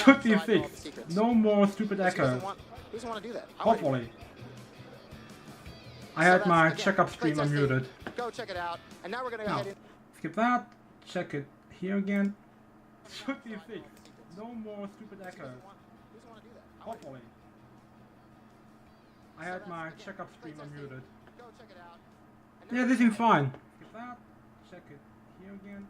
should be fixed. No more stupid echoes. Who doesn't want to do that? Hopefully. I had my checkup stream unmuted. Go check it out. And now we're gonna go ahead and skip that. Check it here again. Should be fixed. No more stupid echoes. who doesn't want to do that? Hopefully. I had my checkup stream unmuted. Go check it out. And now Yeah, this seems fine. Skip that. Check it here again.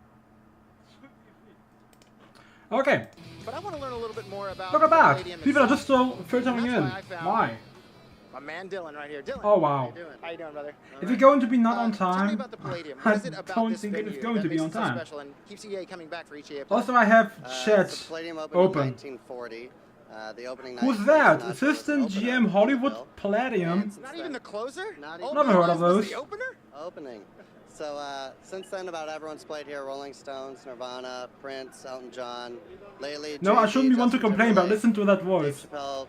Should be fixed. Okay. But I want to learn a little bit more about Look at that. Palladium People are itself. just still filtering in. That's why I found- Why? My man Dylan right here. Dylan. Oh wow. How you doing, brother? If you're going to be not on Tell me time, about the Palladium. I What is it about don't this think it venue is going that to be makes on it so time. special and keeps EA coming back for each EA play? Also, I have So chat Palladium opened open. in 1940. The opening night Who's was that? not Assistant supposed to GM open Hollywood until Palladium. And since Not then- even the closer? Not Oh even- Never my heard God, of this was those. The opener? opening. So since then, about everyone's played here: Rolling Stones, Nirvana, Prince, Elton John. Lately, No, I Jay-Z, shouldn't be one to Justin complain, but Timberlake, listen to that Dave voice. Chappelle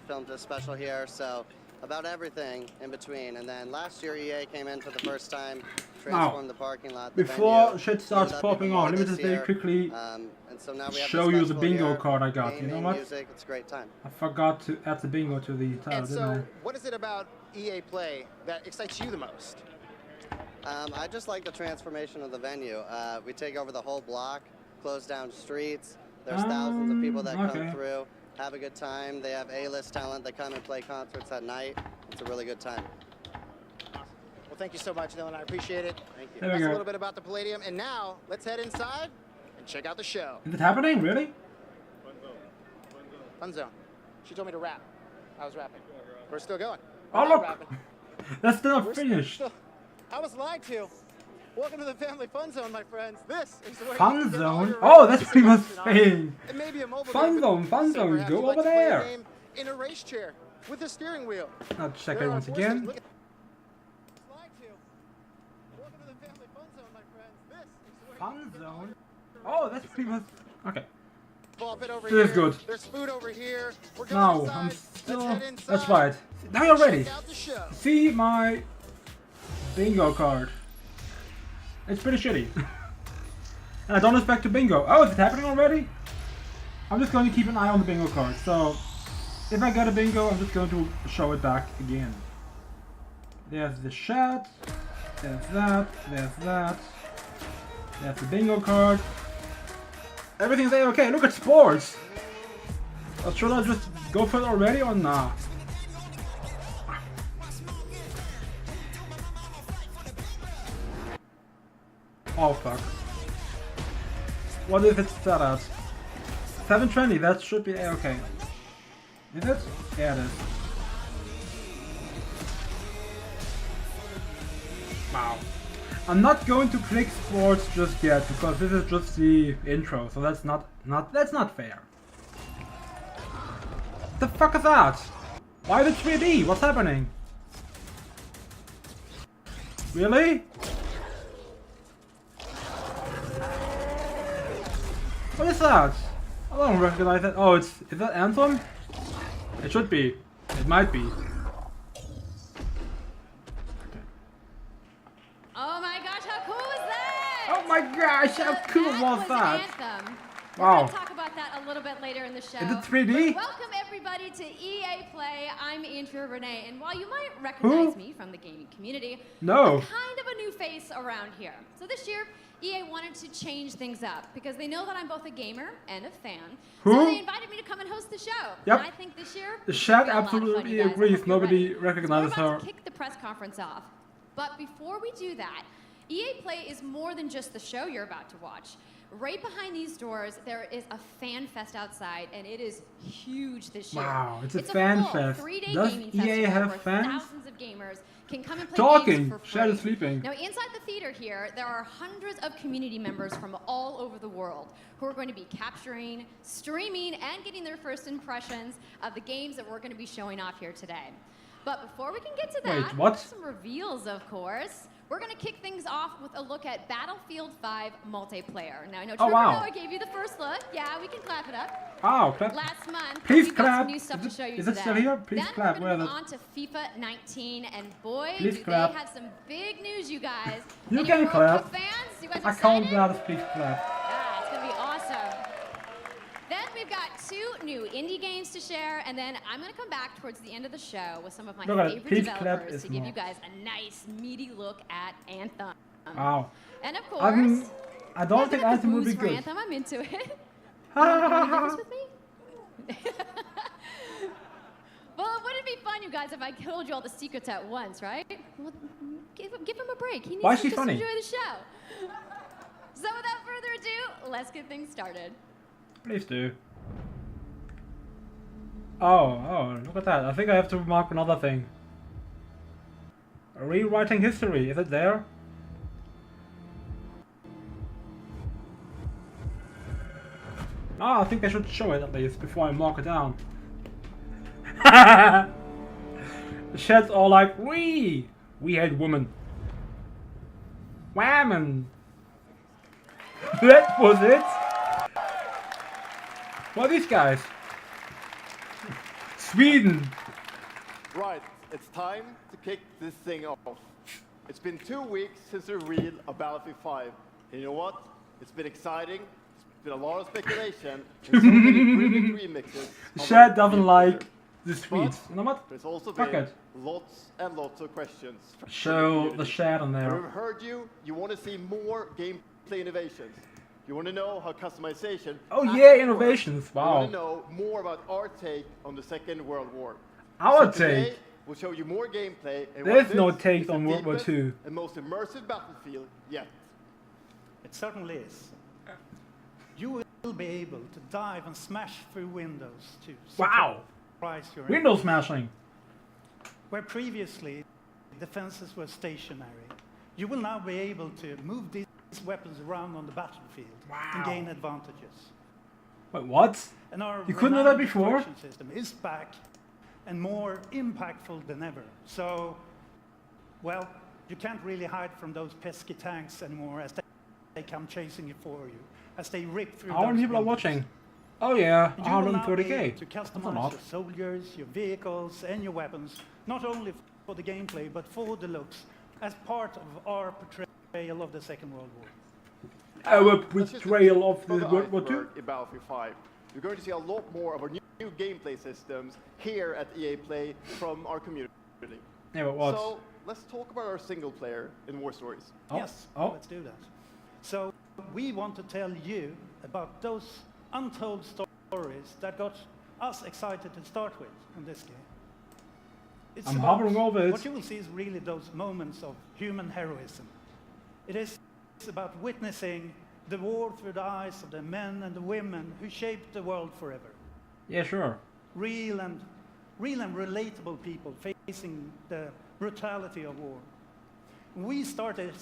filmed a special here, so about everything in between. And then last year, EA came in for the first time, transformed the parking lot. The Before venue, shit starts cleaned up popping even off, more let me this just very year. quickly And so now we have show you the special bingo here, card I got. You know gaming, what? Music, it's a great time. I forgot to add the bingo to the title, And didn't so, what is it about EA Play that excites you the most? I just like the transformation of the venue. We take over the whole block, close down streets. There's thousands of people that okay. come through, have a good time. They have A-list talent that come and play concerts at night. It's a really good time. Well, thank you so much, Dylan. I appreciate it. Thank you. There we That's a go. little bit about the Palladium. And now, let's head inside and check out the show. Is it happening? Really? Fun Zone. She told me to rap. I was rapping. We're still going. Oh, We're not look! rapping. That's still not We're finished. still- I was lied to. Welcome to the Family Fun Zone, my friends. This is where Fun you can get all Zone? your Oh, racing that's pretty much action on. saying. It may be a mobile Fun game, but Zone, Fun say Zone, perhaps go you'd like over to play a there. game in a race chair with a steering wheel. I'll check There it are once forces- again. look at- Lied to. Welcome to the Family Fun Zone, my friends. This is where you Fun can get all Zone? your Oh, that's pretty much. Okay. ball pit over This is here. good. There's food over here. We're going Now, inside. I'm still. Let's head inside. That's right. Now you're ready. Check out the show. See my bingo card. It's pretty shitty. And I don't expect a bingo. Oh, is it happening already? I'm just going to keep an eye on the bingo card. So, if I get a bingo, I'm just going to show it back again. There's the chat. There's that. There's that. There's the bingo card. Everything's A-okay. Look at sports. Should I just go for it already or not? Oh fuck. What if it's set at 720? That should be A-okay. Is it? Yeah, it is. Wow. I'm not going to click sports just yet because this is just the intro, so that's not fair. The fuck is that? Why the 3D? What's happening? Really? What is that? I don't recognize that. Oh, is that Anthem? It should be. It might be. Oh my gosh, how cool was that? Oh my gosh, how cool was that? Anthem. Wow. We're going to talk about that a little bit later in the show. Is it 3D? But welcome everybody to EA Play. I'm Andrea Renee, and while you might recognize me from the gaming community, No. I'm kind of a new face around here. So this year, EA wanted to change things up because they know that I'm both a gamer and a fan. Who? So they invited me to come and host the show. Yep. And I think this year The it's chat gonna be a lot of fun, absolutely you guys. I agrees. hope you're Nobody ready. recognizes So we're her. about to kick the press conference off. But before we do that, EA Play is more than just the show you're about to watch. Right behind these doors, there is a fan fest outside, and it is huge this year. Wow, it's a full fan fest. 3-day Does gaming EA festival have where fans? thousands of gamers can come and play Talking. games for free. Shadow sleeping. Now, inside the theater here, there are hundreds of community members from all over the world who are going to be capturing, streaming, and getting their first impressions of the games that we're going to be showing off here today. But before we can get to that, Wait, what? some reveals, of course. We're going to kick things off with a look at Battlefield 5 multiplayer. Now, I know Oh, Trevor wow. Noah gave you the first look. Yeah, we can clap it up. Wow, clap. Last month, Please we've got clap. some new stuff Is to show you it today. still here? Please then clap. we're Where going is to it? move on to FIFA 19, and boy, Please do clap. they have some big news, you guys. You Any can World clap. Cup fans? You guys I excited? can't let us please clap. Yeah, it's going to be awesome. Then we've got 2 new indie games to share, and then I'm going to come back towards the end of the show with some of my Look at it, favorite Peach Clap developers is to give you more. guys a nice, meaty look at Anthem. Wow. And of course, I don't think Anthem would be for good. Anthem. I'm into it. Ha ha Wanna do ha this with me? Well, it wouldn't be fun, you guys, if I told you all the secrets at once, right? Well, give him a break. He needs Why is to she just funny? enjoy the show. So without further ado, let's get things started. Please do. Oh, look at that. I think I have to remark another thing. Rewriting history, is it there? Ah, I think I should show it at least before I mark it down. The sheds are like, we hate women. Whammon. That was it. What are these guys? Sweden. Right, it's time to kick this thing off. It's been 2 weeks since the reveal of Battlefield 5. And you know what? It's been exciting. There's been a lot of speculation. And so many brilliant remixes. of Shad our doesn't new like player. the Swedes. But You know what? There's also Fuck been it. lots and lots of questions. from the Show the community. Shad on We've there. heard you. You want to see more gameplay innovations. You want to know how customization. Oh actually yeah, works. innovations. You want Wow. to know more about our take on the Second World War. Our So today, take. we'll show you more gameplay. And There's why no this take is the on World War deepest II. and most immersive battlefield yet. It certainly is. You will be able to dive and smash through windows to Wow. surprise your enemy. Window smashing. Where previously defenses were stationary, you will now be able to move these weapons around on the battlefield and Wow. gain advantages. Wait, what? And our You couldn't do that renowned before? destruction system is back and more impactful than ever. So, well, you can't really hide from those pesky tanks anymore as they come chasing you for you, as they rip through How many those people are buildings. watching? Oh yeah, You will now be 130k. able to That's a customize lot. your soldiers, your vehicles, and your weapons, not only for the gameplay, but for the looks, as part of our portrayal of the Second World War. Our That's just betrayal the of tip the World War II. iceberg in Battlefield 5. You're going to see a lot more of our new gameplay systems here at EA Play from our community. Yeah, but what? So let's talk about our single player in War Stories. Oh, Yes, oh. let's do that. So we want to tell you about those untold stories that got us excited to start with in this game. It's I'm about- hovering over it. What you will see is really those moments of human heroism. It is about witnessing the war through the eyes of the men and the women who shaped the world forever. Yeah, sure. Real and relatable people facing the brutality of war. We started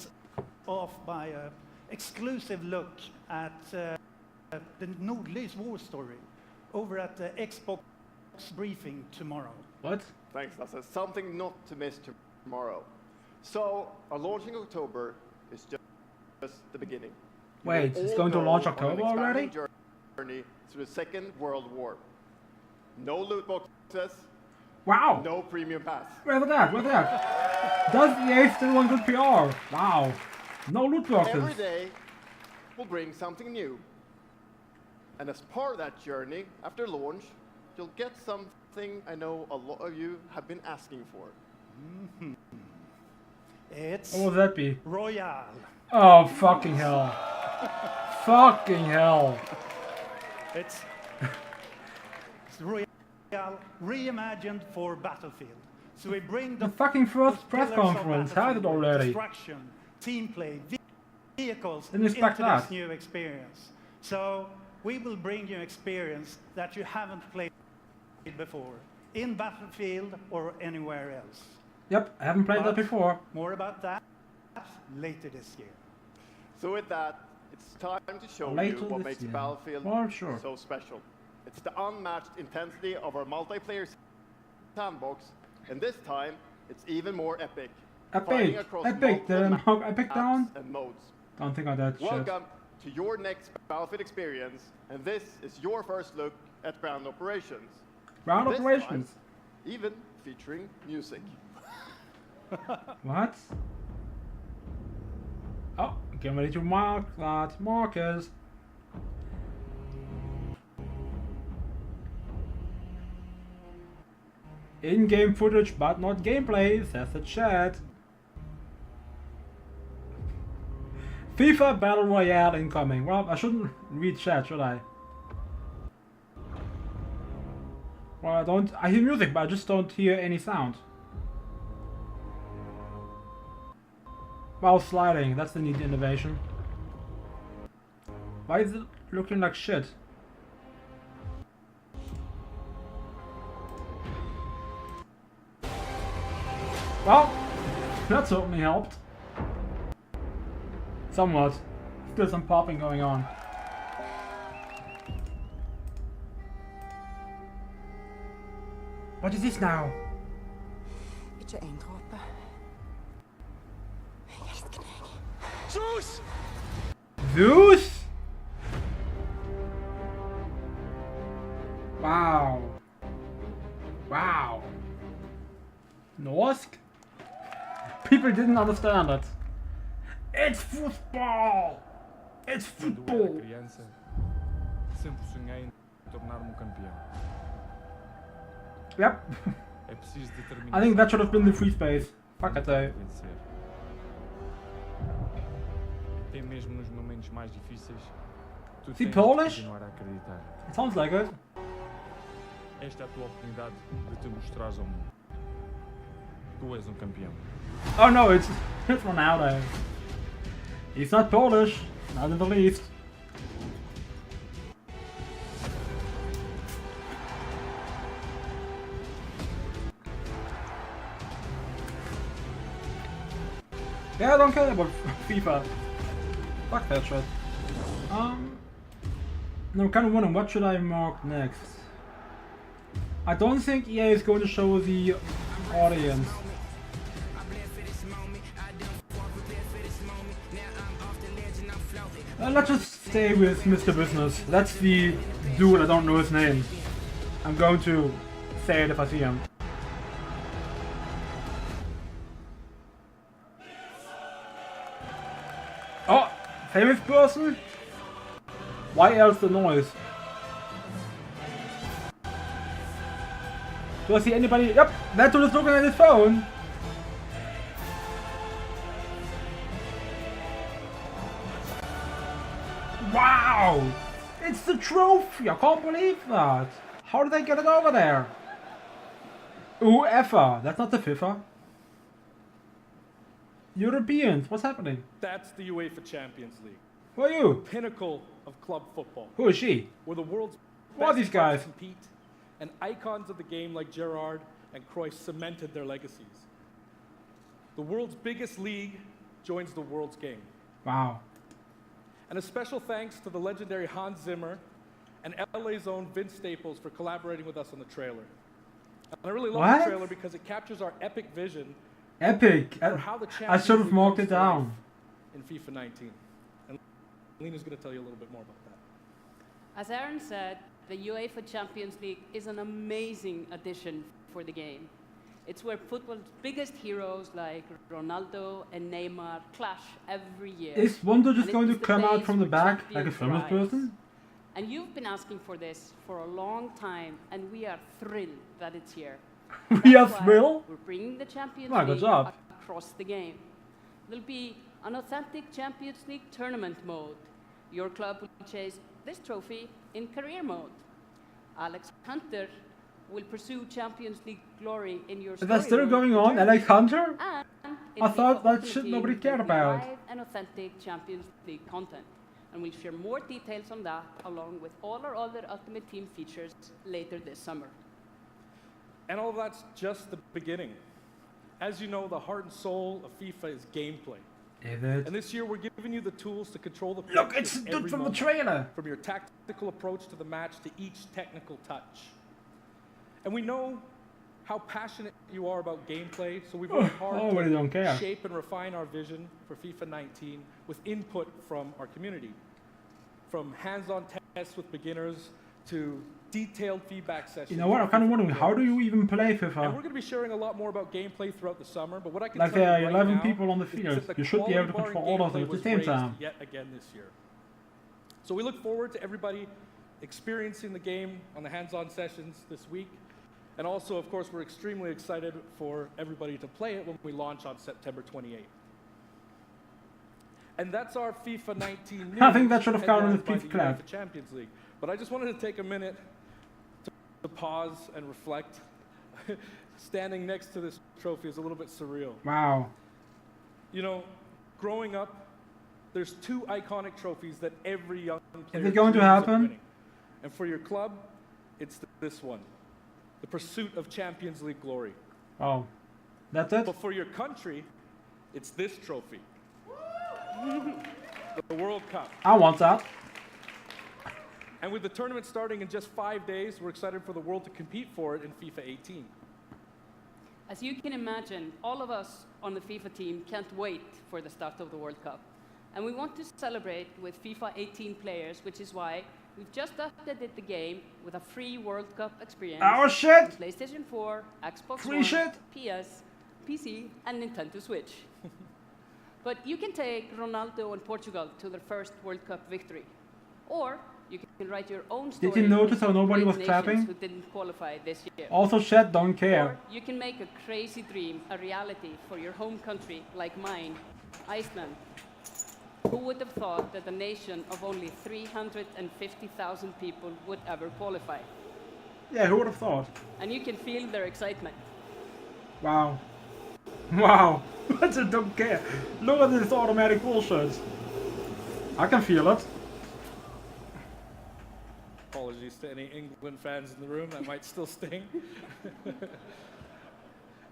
off by an exclusive look at the Nordlys war story over at the Xbox briefing tomorrow. What? Thanks, Lasse. Something not to miss tomorrow. So our launch in October is just the beginning. You Wait, will it's all going to go launch on an October already? expanding journey through the Second World War. No loot boxes, Wow. no premium pass. Where's that? Where's that? Does EA still want good PR? Wow. No loot boxes. Every day will bring something new. And as part of that journey, after launch, you'll get something I know a lot of you have been asking for. It's What would that be? Royale. Oh, fucking hell. Fucking hell. It's Royale reimagined for Battlefield. So we bring The fucking first those press pillars of conference had it Battlefield, already. Destruction, team play, vehicles Didn't expect into that. this new experience. So we will bring you experience that you haven't played before in Battlefield or anywhere else. Yep, I haven't played that But before. More about that later this year. So with that, it's time to show Later you what this makes year. Battlefield Well, sure. so special. It's the unmatched intensity of our multiplayer sandbox, and this time it's even more epic. Fighting Epic! across Epic! Did I multiple knock Epic maps down? and modes. Don't think I did. Shit. Welcome to your next Battlefield experience, and this is your first look at ground operations. Ground This operations. time, even featuring music. What? Oh, getting ready to mark that. Markers. In-game footage, but not gameplay, says the chat. FIFA Battle Royale incoming. Well, I shouldn't read chat, should I? Well, I hear music, but I just don't hear any sound. While sliding, that's the neat innovation. Why is it looking like shit? Well, that certainly helped. Somewhat. Still some popping going on. What is this now? Ikke en dråpe. Jeg elsker deg. Zeus! Zeus? Wow. Wow. Norsk? People didn't understand it. It's football! It's Quando era football! criança, sempre sonhei em tornar-me campeão. Yep. É preciso determinação. I think that should have been the free space. Fuck it though. Vencer. Até mesmo nos momentos mais difíceis, tu Is he tens Polish? de continuar a acreditar. It sounds like it. Esta é a tua oportunidade de te mostrares ao mundo. Tu és campeão. Oh no, it's Ronaldo. He's not Polish, not in the least. Yeah, I don't care about FIFA. Fuck that shit. No, I'm kind of wondering what should I mark next. I don't think EA is going to show the audience. Let's just stay with Mr. Business. That's the dude, I don't know his name. I'm going to say it if I see him. Oh, famous person? Why else the noise? Do I see anybody? Yep, that dude is looking at his phone. Wow! It's the trophy! I can't believe that! How did they get it over there? UEFA! That's not the FIFA. Europeans, what's happening? That's the UEFA Champions League, Who are you? pinnacle of club football, Who is she? where the world's Who are best these clubs guys? compete, and icons of the game like Gerrard and Cruyff cemented their legacies. The world's biggest league joins the world's game. Wow. And a special thanks to the legendary Hans Zimmer and LA's own Vince Staples for collaborating with us on the trailer. And I really love What? the trailer because it captures our epic vision Epic! for how the I Champions should have League marked comes it to life down. in FIFA 19. And Lena's going to tell you a little bit more about that. As Aaron said, the UEFA Champions League is an amazing addition for the game. It's where football's biggest heroes like Ronaldo and Neymar clash every year. Is Wonder just And going to it's the come out place from the where back like a champions famous rise. person? And you've been asking for this for a long time, and we are thrilled that it's here. We are That's why thrilled? We're bringing the Champions Wow, good League job. across the game. There'll be an authentic Champions League tournament mode. Your club will chase this trophy in career mode. Alex Hunter will pursue Champions League glory in your Is that story still mode going to on? Germany. Alex Hunter? And in I thought FIFA that Ultimate shit Team, nobody cared there'll be about. live and authentic Champions League content. And we'll share more details on that along with all our other Ultimate Team features later this summer. And all that's just the beginning. As you know, the heart and soul of FIFA is gameplay. Is it? And this year, we're giving you the tools to control the Look, pitch it's in the dude every from the moment, trailer! from your tactical approach to the match to each technical touch. And we know how passionate you are about gameplay, so we've worked hard Oh, really don't care. to shape and refine our vision for FIFA 19 with input from our community. From hands-on tests with beginners to detailed feedback sessions. You know what? I'm kind of wondering, how do you even play And we're FIFA? going to be sharing a lot more about gameplay throughout the summer, but what I can Like tell there you are right 11 now people on the is field. that the You should be able to quality bar control all of them in at the gameplay same was time. raised yet again this year. So we look forward to everybody experiencing the game on the hands-on sessions this week. And also, of course, we're extremely excited for everybody to play it when we launch on September 28th. And that's our FIFA 19 news. I think that should have counted headlined as by FIFA the Club. UEFA Champions League. But I just wanted to take a minute to pause and reflect. Standing next to this trophy is a little bit surreal. Wow. You know, growing up, there's two iconic trophies that every young player Is it going to dreams of happen? winning. And for your club, it's this one, the pursuit of Champions League glory. Oh, that's it? But for your country, it's this trophy, the World Cup. I want that. And with the tournament starting in just 5 days, we're excited for the world to compete for it in FIFA 18. As you can imagine, all of us on the FIFA team can't wait for the start of the World Cup. And we want to celebrate with FIFA 18 players, which is why we've just updated the game with a free World Cup experience. Oh shit! On PlayStation 4, Xbox Free One, shit! PS, PC, and Nintendo Switch. But you can take Ronaldo and Portugal to their first World Cup victory. Or you can write your own story. Did you notice how with nobody great was nations clapping? who didn't qualify this year. Also, Shed don't care. Or you can make a crazy dream a reality for your home country, like mine, Iceland. Who would have thought that a nation of only 350,000 people would ever qualify? Yeah, who would have thought? And you can feel their excitement. Wow. Wow. I just don't care. Look at this automatic bullshit. I can feel it. Apologies to any England fans in the room, that might still sting.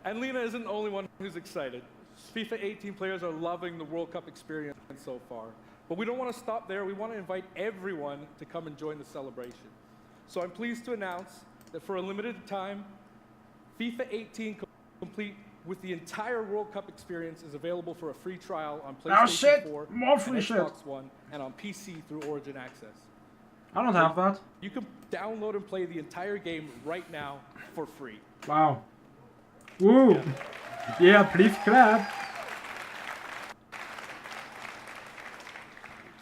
And Lena isn't the only one who's excited. FIFA 18 players are loving the World Cup experience so far. But we don't want to stop there. We want to invite everyone to come and join the celebration. So I'm pleased to announce that for a limited time, FIFA 18 complete with the entire World Cup experience is available for a free trial on PlayStation 4, More free and shit! Xbox One, and on PC through Origin Access. I don't have that. You can download and play the entire game right now for free. Wow. Woo! Yeah, please clap.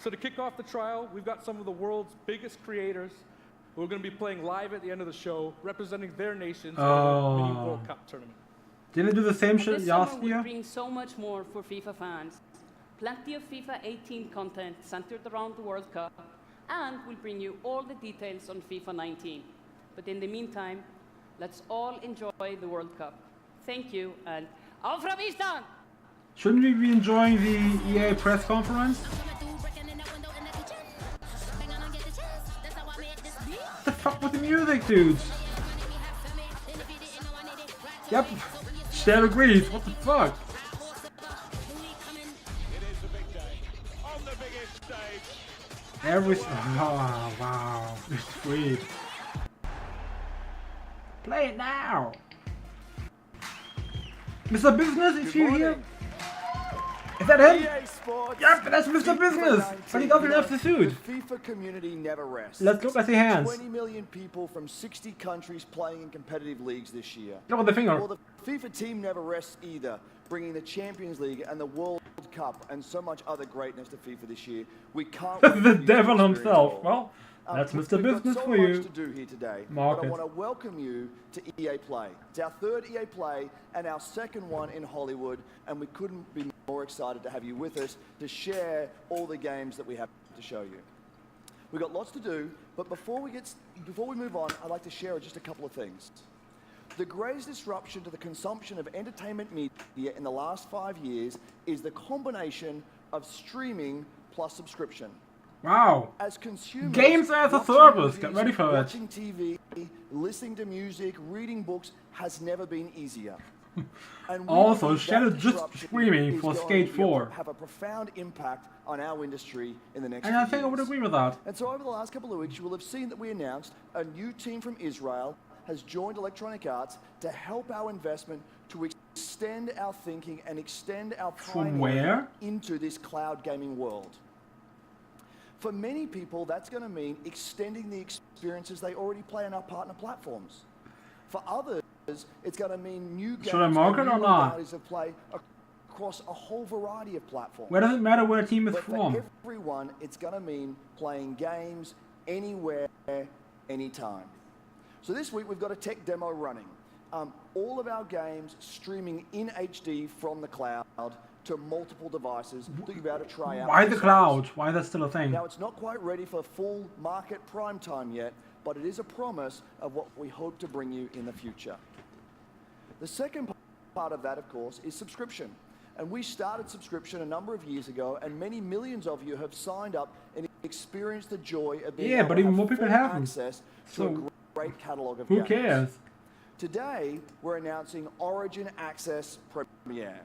So to kick off the trial, we've got some of the world's biggest creators who are going to be playing live at the end of the show, representing their nations in a mini World Cup tournament. Didn't it do the same shit This last summer we year? bring so much more for FIFA fans. Plenty of FIFA 18 content centered around the World Cup, and we'll bring you all the details on FIFA 19. But in the meantime, let's all enjoy the World Cup. Thank you, and auf Ravistan! Shouldn't we be enjoying the EA press conference? What the fuck with the music, dudes? Yep. Share agrees. What the fuck? Every oh wow, it's sweet. Play it now, Mr. Business. Is you here? Is that him? EA Sports, Yep, that's Mr. FIFA Business. 19. But he doesn't have the suit. The FIFA community never rests. Let's look at the hands. 20 million people from 60 countries playing in competitive leagues this year. Look at the finger. Well, the FIFA team never rests either, bringing the Champions League and the World Cup and so much other greatness to FIFA this year. We can't wait The for you to devil experience himself. it all. Well, that's Mr. We've Business got so for much you. to do here today. Market. But I want to welcome you to EA Play. It's our third EA Play and our second one in Hollywood, and we couldn't be more excited to have you with us to share all the games that we have to show you. We've got lots to do, but before we move on, I'd like to share just a couple of things. The greatest disruption to the consumption of entertainment media in the last 5 years is the combination of streaming plus subscription. Wow. As consumers, Games as a watching service. movies, Get ready for it. watching TV, listening to music, reading books has never been easier. And we Also, believe Shadow that just disruption streaming is for going Skate to 4. have a profound impact on our industry in the next And few I think I would years. agree with that. And so over the last couple of weeks, you will have seen that we announced a new team from Israel has joined Electronic Arts to help our investment to extend our thinking and extend our From pioneering where? into this cloud gaming world. For many people, that's going to mean extending the experiences they already play on our partner platforms. For others, it's going to mean new games Should I mark and it new or not? modalities of play across a whole variety of platforms. Where does it matter where a team is But from? for everyone, it's going to mean playing games anywhere, anytime. So this week we've got a tech demo running. All of our games streaming in HD from the cloud to multiple devices that you'll be able to try out. Why the cloud? Why that's still a thing? Now, it's not quite ready for full market prime time yet, but it is a promise of what we hope to bring you in the future. The second part of that, of course, is subscription. And we started subscription a number of years ago, and many millions of you have signed up and experienced the joy of being able but to even have more people full haven't. access to So a great catalog of who games. cares? Today, we're announcing Origin Access Premiere.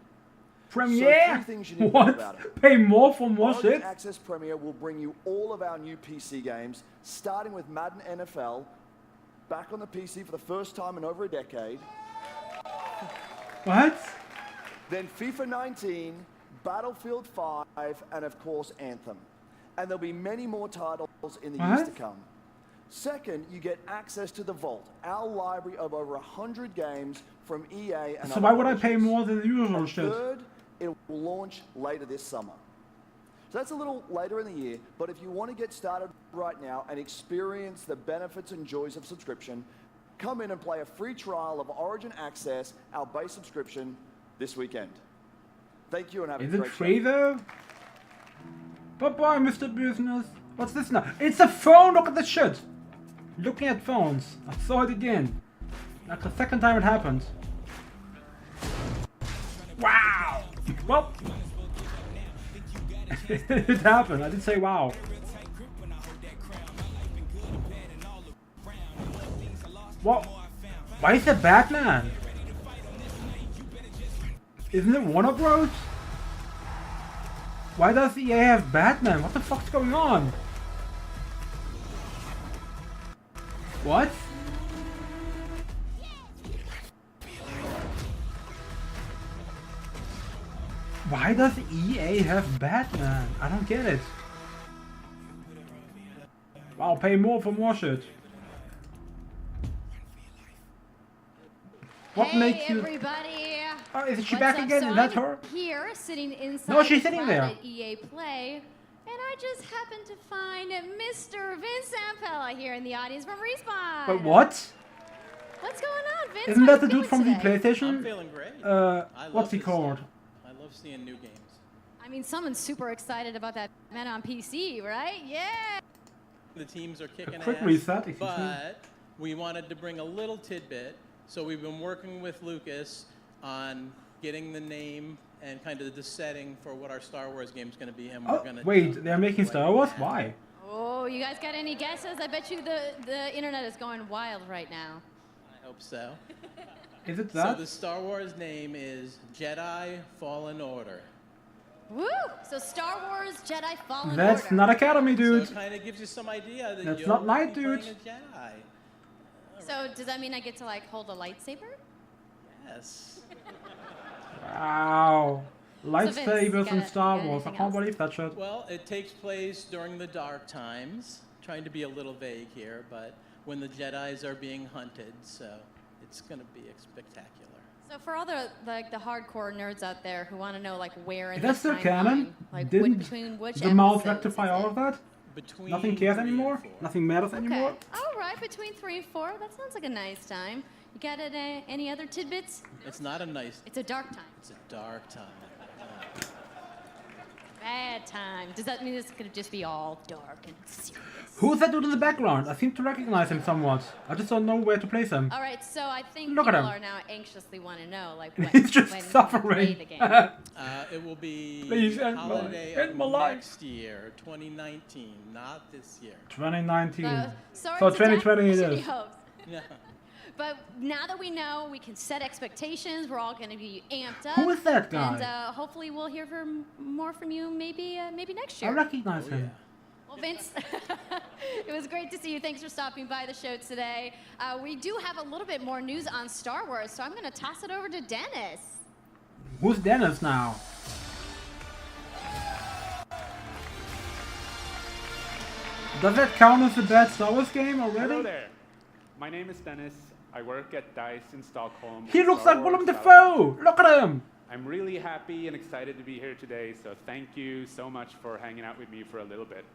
Premiere? So 3 things you need to know about What? it. Pay more for more Origin shit? Access Premiere will bring you all of our new PC games, starting with Madden NFL, back on the PC for the first time in over a decade. What? Then FIFA 19, Battlefield 5, and of course Anthem. And there'll be many more titles in the years to come. Second, you get access to the Vault, our library of over 100 games from EA and So why would I pay more than the usual and shit? third, it will launch later this summer. So that's a little later in the year, but if you want to get started right now and experience the benefits and joys of subscription, come in and play a free trial of Origin Access, our base subscription, this weekend. Thank you and have a Is great it free show. though? Bye-bye, Mr. Business. What's this now? It's a phone! Look at this shit! Looking at phones. I saw it again. That's the second time it happened. Wow! Well, it happened. I did say wow. What? Why is that Batman? Isn't it Warner Bros? Why does EA have Batman? What the fuck's going on? What? Why does EA have Batman? I don't get it. I'll pay more for more shit. What makes you... everybody! Oh, is she What's back up? again? So Is that I'm her? Here, sitting inside No, she's the sitting cloud there. at EA Play, and I just happened to find Mr. Vince Zampella here in the audience from Respawn. But what? What's going on, Vince? Isn't How that the you dude feeling from the today? PlayStation? I'm feeling great. What's he called? I love seeing new games. I mean, someone's super excited about that man on PC, right? Yeah. The teams are kicking quick ass, reset, excuse me. but we wanted to bring a little tidbit. So we've been working with Lucas on getting the name and kind of the setting for what our Star Wars game is going to be, and we're Oh, going to wait, they're making Star Wars? Why? Oh, you guys got any guesses? I bet you the internet is going wild right now. I hope so. Is it So that? the Star Wars name is Jedi Fallen Order. Woo! So Star Wars Jedi Fallen That's Order. not Academy, dude. So it kind of gives you some idea that That's you're not light, playing dude. a Jedi. So does that mean I get to like hold a lightsaber? Yes. Wow. Vince, Lightsabers you in got Star Wars. I anything can't else? believe that shit. Well, it takes place during the dark times. Trying to be a little vague here, but when the Jedis are being hunted, so it's going to be spectacular. So for all the hardcore nerds out there who want to know like where in Is the that still timeline, canon? like Didn't between which the mouse episodes rectify is all it? of that? Between Nothing cares 3 and anymore? 4. Nothing matters anymore? Okay. All right, between 3 and 4. That sounds like a nice time. You got any other tidbits? It's not a nice. It's a dark time. It's a dark time. Bad time. Does that mean it's gonna just be all dark and serious? Who's that dude in the background? I seem to recognize him somewhat. I just don't know where to place him. All right, so I think Look at people him. are now anxiously want to know like when, He's just when we play suffering. the game. It will be Please end holiday my- of end my life. next year, 2019, not this year. 2019. Sorry So to 2020 it dash any is. hopes. Yeah. But now that we know, we can set expectations. We're all going to be amped up. Who is that guy? And hopefully we'll hear more from you maybe next I year. recognize Oh, him. Well, Vince, it was great to see you. Thanks for stopping by the show today. We do have a little bit more news on Star Wars, so I'm going to toss it over to Dennis. Who's Dennis now? Does that count as a bad Star Wars game already? Hello there. My name is Dennis. I work at DICE in Stockholm. He on looks Star like Wars Willem Battlefront. Dafoe! Look at him! I'm really happy and excited to be here today, so thank you so much for hanging out with me for a little bit.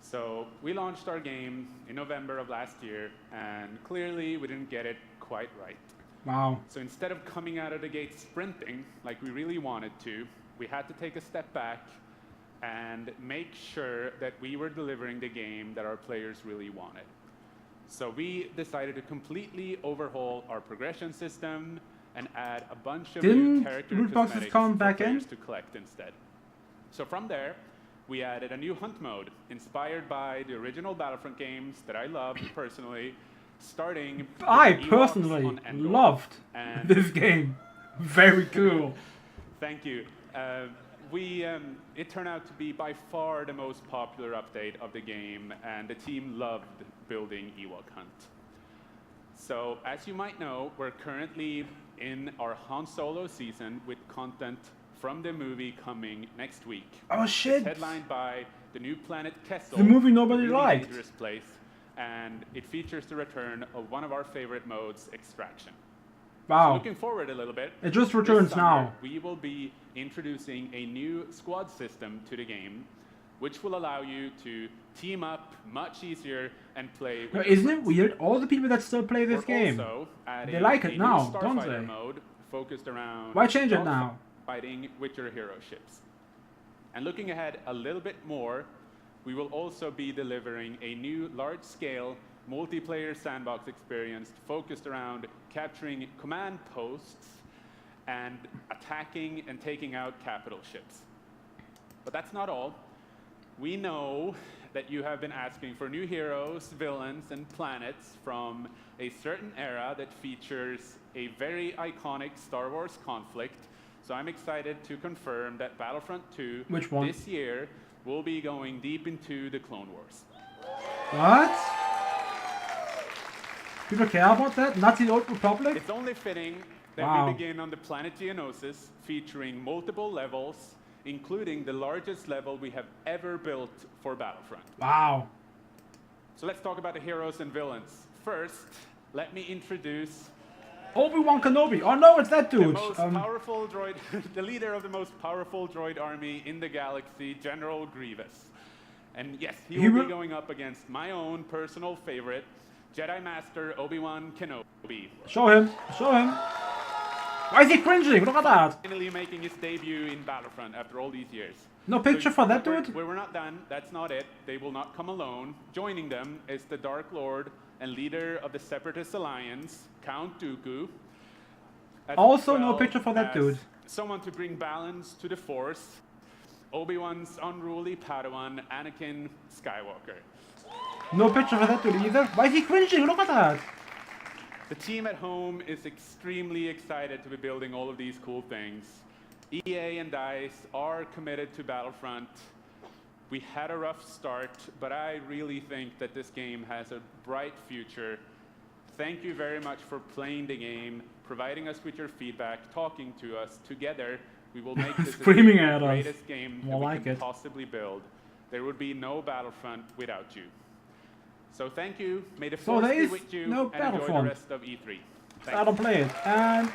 So we launched our game in November of last year, and clearly we didn't get it quite right. Wow. So instead of coming out of the gate sprinting like we really wanted to, we had to take a step back and make sure that we were delivering the game that our players really wanted. So we decided to completely overhaul our progression system and add a bunch of new character loot boxes cosmetics come for back players in? to collect instead. So from there, we added a new hunt mode inspired by the original Battlefront games that I loved personally, starting I with Ewoks personally on Endor. loved And this game. Very cool. Thank you. It turned out to be by far the most popular update of the game, and the team loved building Ewok Hunt. So, as you might know, we're currently in our Han Solo season with content from the movie coming next week. Oh shit! It's headlined by the new planet Kessel, The movie nobody a really liked. dangerous place, and it features the return of one of our favorite modes, Extraction. Wow. So looking forward a little bit. It just this returns summer, now. We will be introducing a new squad system to the game, which will allow you to team up much easier and play with Now, your isn't it friends. weird? All the people that still play this We're game, also adding they like a it new now, don't Starfighter they? mode focused around Why change it now? fighting with your hero ships. And looking ahead a little bit more, we will also be delivering a new large-scale multiplayer sandbox experience focused around capturing command posts and attacking and taking out capital ships. But that's not all. We know that you have been asking for new heroes, villains, and planets from a certain era that features a very iconic Star Wars conflict. So I'm excited to confirm that Battlefront 2 Which one? this year will be going deep into the Clone Wars. What? People care about that? Not the Old Republic? It's only fitting that Wow. we begin on the planet Geonosis, featuring multiple levels, including the largest level we have ever built for Battlefront. Wow. So let's talk about the heroes and villains. First, let me introduce Obi-Wan Kenobi. Oh no, it's that the dude. most powerful droid, the leader of the most powerful droid army in the galaxy, General Grievous. And yes, he will be going up against my own personal favorite, Jedi Master Obi-Wan Kenobi. Show him. Show him. Why is he cringing? Look at that. Finally making his debut in Battlefront after all these years. No picture for that dude? We're not done. That's not it. They will not come alone. Joining them is the Dark Lord and leader of the Separatist Alliance, Count Dooku. as Also, no well picture for that as dude. Someone to bring balance to the Force, Obi-Wan's unruly Padawan, Anakin Skywalker. No picture for that dude either. Why is he cringing? Look at that. The team at home is extremely excited to be building all of these cool things. EA and DICE are committed to Battlefront. We had a rough start, but I really think that this game has a bright future. Thank you very much for playing the game, providing us with your feedback, talking to us. Together, we will make this Screaming the at us. greatest game More that we like can it. possibly build. There would be no Battlefront without you. So thank you. May the So force there be is with you no and enjoy the Battlefront. rest of E3. I don't play it. And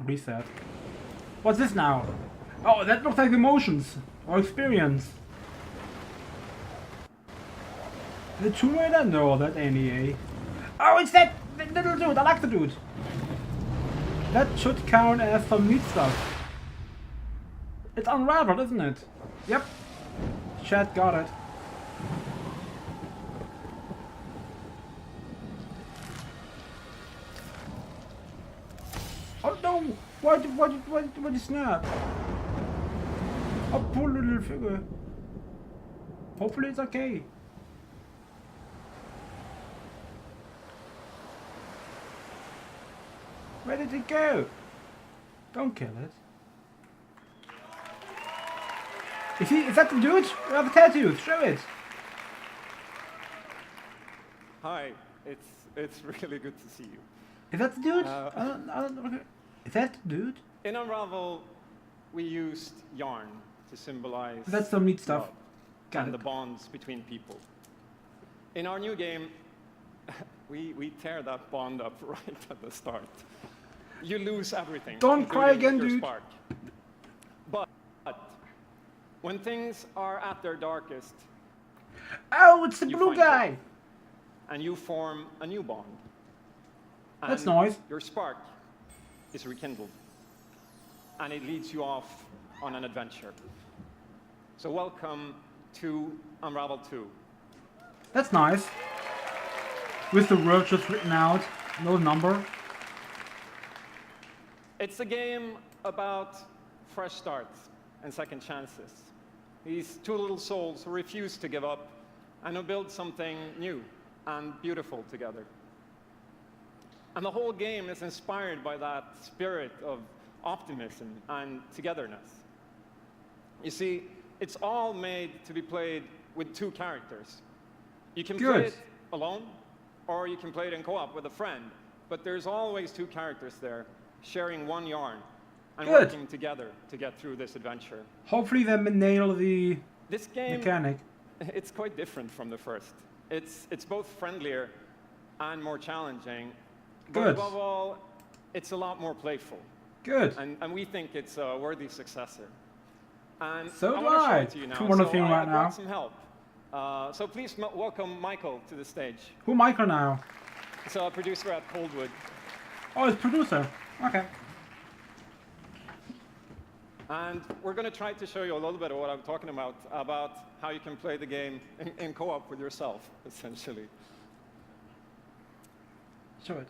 reset. What's this now? Oh, that looks like emotions or experience. The Tomb Raider? No, that ain't EA. Oh, it's that little dude. I like the dude. That should count as some neat stuff. It's Unraveled, isn't it? Yep. Chat got it. Oh no! Why did you snap? Oh, poor little figure. Hopefully it's okay. Where did it go? Don't kill it. Is that the dude? We have a tattoo. Show it. Hi, it's really good to see you. Is that the dude? Okay. Is that the dude? In Unravel, we used yarn to symbolize That's some neat stuff. love Got and it. the bonds between people. In our new game, we tear that bond up right at the start. You lose everything. Don't cry including again, your dude. Spark. But when things are at their darkest, Oh, it's the You blue find guy! hope, and you form a new bond. That's And nice. Your spark is rekindled, and it leads you off on an adventure. So welcome to Unravel 2. That's nice. With the word just written out, no number. It's a game about fresh starts and second chances. These two little souls who refuse to give up and who build something new and beautiful together. And the whole game is inspired by that spirit of optimism and togetherness. You see, it's all made to be played with two characters. You can play it alone, or you can play it in co-op with a friend. But there's always two characters there, sharing one yarn and working together to get through this adventure. Hopefully they nail the This game, mechanic. it's quite different from the first. It's both friendlier and more challenging. But Good. above all, it's a lot more playful. Good. And we think it's a worthy successor. And So I do want to show I. it to you now. Come on, So a thing I right brought now. some help. So please welcome Michael to the stage. Who Michael now? He's a producer at Coldwood. Oh, it's producer. Okay. And we're going to try to show you a little bit of what I'm talking about how you can play the game in co-op with yourself, essentially. Show it.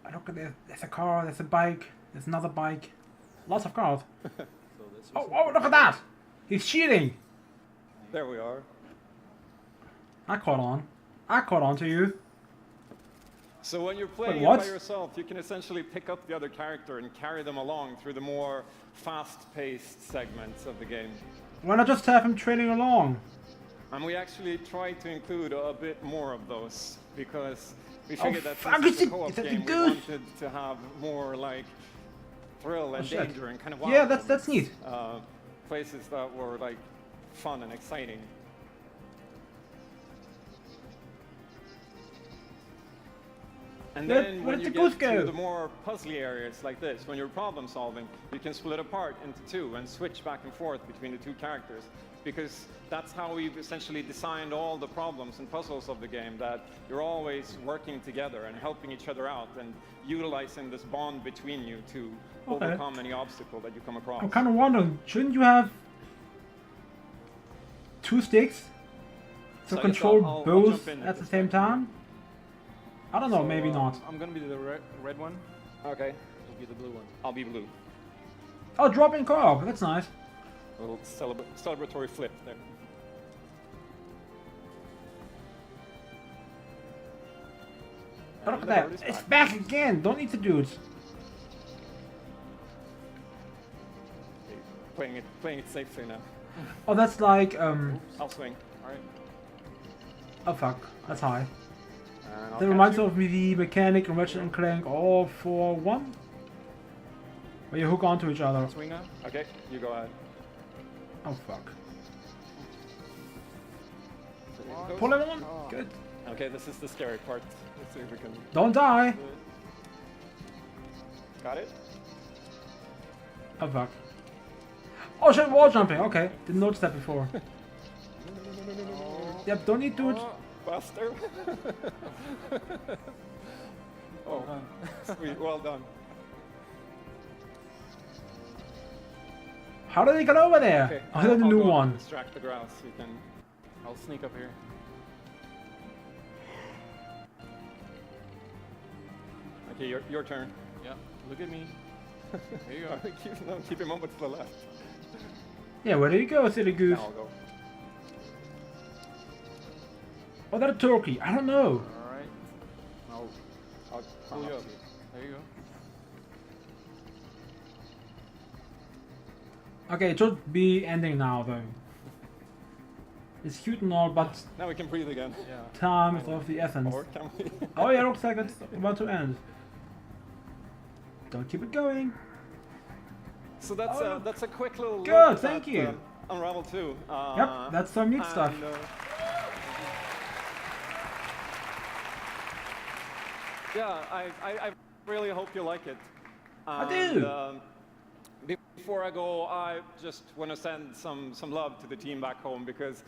Oh, look, there's a car, there's a bike, there's another bike. Lots of cars. Oh, look at that! He's cheating! There we are. I caught on. I caught on to you. So when you're playing Wait, it what? by yourself, you can essentially pick up the other character and carry them along through the more fast-paced segments of the game. Why not just have him trailing along? And we actually tried to include a bit more of those because we Oh, figured that fuck, since it's is a co-op that the game, we goose? wanted to have more like thrill and shit. danger and kind of Yeah, that's neat. Places that were like fun and exciting. And Where- then where when did you the goose get to go? the more puzzly areas like this, when you're problem solving, you can split apart into two and switch back and forth between the two characters. Because that's how we've essentially designed all the problems and puzzles of the game, that you're always working together and helping each other out and utilizing this bond between you to Okay. overcome any obstacle that you come across. I'm kind of wondering, shouldn't you have two sticks to So I guess control I'll both jump in at the this same time? I don't know, So, maybe not. I'm gonna be the red one. Okay. You'll be the blue one. I'll be blue. Oh, drop in co-op, that's nice. A little celebratory flip there. Oh, look at that. It's back again. Don't need to do it. Playing it safely now. Oh, that's like, I'll swing. Alright. oh fuck, that's high. And I'll That catch reminds you. me of the mechanic in Ratchet and Clank All for One, where you hook onto each other. Swing now? Okay, you go ahead. Oh fuck. So here it goes. Pull it on. Good. Okay, this is the scary part. Let's see if we can. Don't die. Got it? Oh fuck. Oh shit, wall jumping. Okay, didn't notice that before. Yep, don't need to. Oh, faster. Oh, sweet. Well done. How did they get over there? Okay, Oh, they're the I'll new go one. and distract the grouse. You can. I'll sneak up here. Okay, your turn. Yeah. Look at me. Here you go. Keep him over to the left. Yeah, where do you go, silly goose? Now I'll go. Oh, that a turkey. I don't know. Alright. I'll pull you up. There you go. Okay, it should be ending now, though. It's cute and all, but Now we can breathe again. Yeah. time is of the essence. Or can we? Oh yeah, looks like it's about to end. Don't keep it going. So that's a quick little look Good, thank at, you. Unravel 2. Yep, that's some neat stuff. Yeah, I really hope you like it. I do. before I go, I just want to send some love to the team back home, because